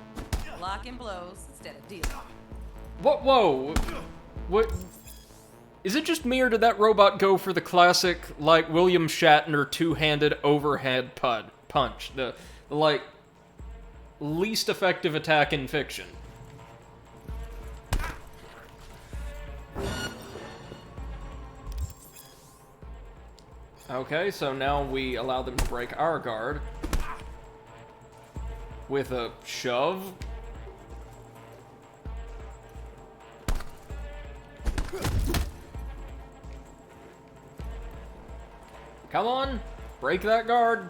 Blocking blows instead of dealing. What? Whoa! What? Is it just me, or did that robot go for the classic, like, William Shatner two-handed overhead punch? The, like, least effective attack in fiction. Okay, so now we allow them to break our guard with a shove. Come on, break that guard.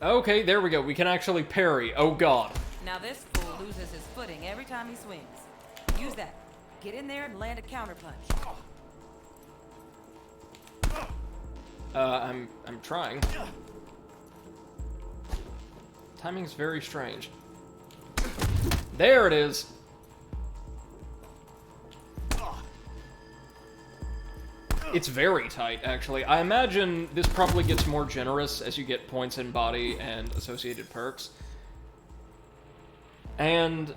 Okay, there we go. We can actually parry. Oh god. Now this fool loses his footing every time he swings. Use that. Get in there and land a counterpunch. I'm trying. Timing's very strange. There it is. It's very tight, actually. I imagine this probably gets more generous as you get points in body and associated perks. And,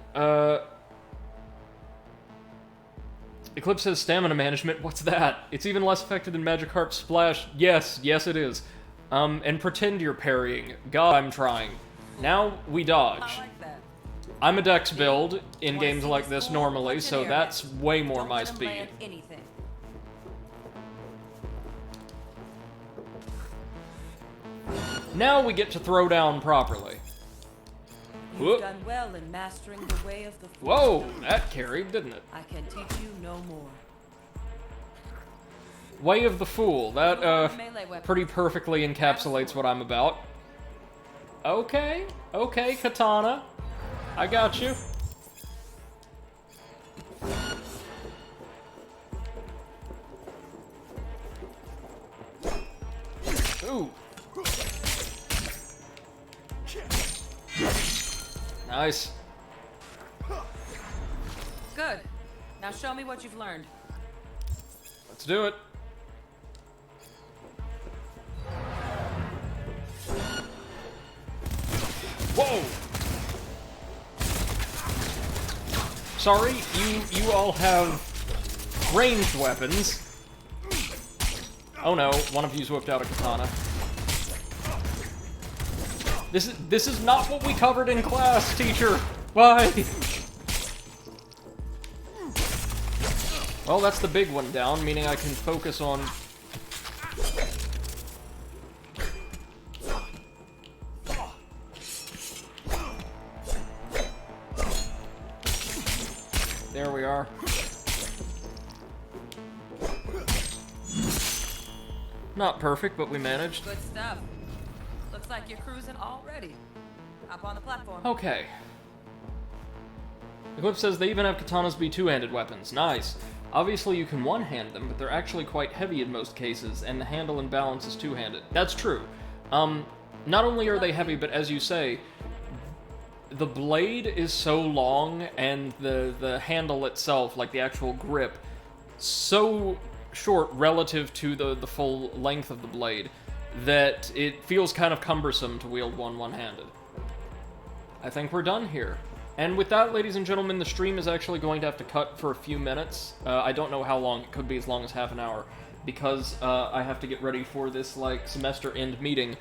Eclipse says stamina management. What's that? It's even less effective than Magikarp Splash. Yes, it is. And pretend you're parrying. God, I'm trying. Now we dodge. I like that. I'm a Dex build in games like this normally, so that's way more my Don't let 'em speed. land anything. Now we get to throw down properly. You've Whoop. done well in mastering the way of the force. Whoa, that carried, didn't it? I can teach you no more. Way of the Fool. That, Melee weapons. pretty perfectly encapsulates what I'm about. Okay, Katana. I got you. Ooh. Nice. Good. Now show me what you've learned. Let's do it. Whoa! Sorry, you all have ranged weapons. Oh no, one of you's whipped out a katana. This is not what we covered in class, teacher. Why? Well, that's the big one down, meaning I can focus on... There we are. Not perfect, but we managed. Good stuff. Looks like you're cruising already. Up on the platform. Okay. Eclipse says they even have katanas be two-handed weapons. Nice. Obviously you can one-hand them, but they're actually quite heavy in most cases, and the handle and balance is two-handed. That's true. Not only are they heavy, but as you say, the blade is so long, and the handle itself, like the actual grip, so short relative to the full length of the blade, that it feels kind of cumbersome to wield one-handed. I think we're done here. And with that, ladies and gentlemen, the stream is actually going to have to cut for a few minutes. I don't know how long. It could be as long as half an hour, because I have to get ready for this, like, semester-end meeting.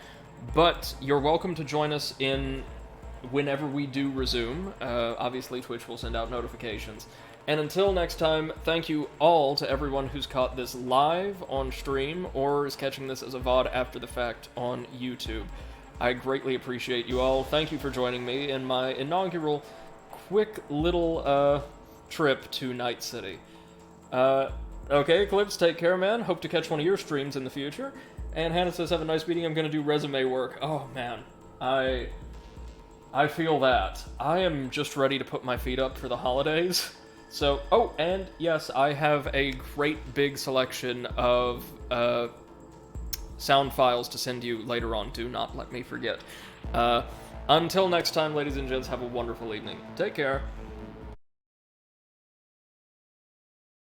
But you're welcome to join us in whenever we do resume. Obviously, Twitch will send out notifications. And until next time, thank you all to everyone who's caught this live on stream or is catching this as a VOD after the fact on YouTube. I greatly appreciate you all. Thank you for joining me in my inaugural quick little trip to Night City. Okay, Eclipse, take care, man. Hope to catch one of your streams in the future. And Hannah says, have a nice meeting. I'm gonna do resume work. Oh, man. I feel that. I am just ready to put my feet up for the holidays. So, oh, and yes, I have a great big selection of sound files to send you later on. Do not let me forget. Until next time, ladies and gents, have a wonderful evening. Take care.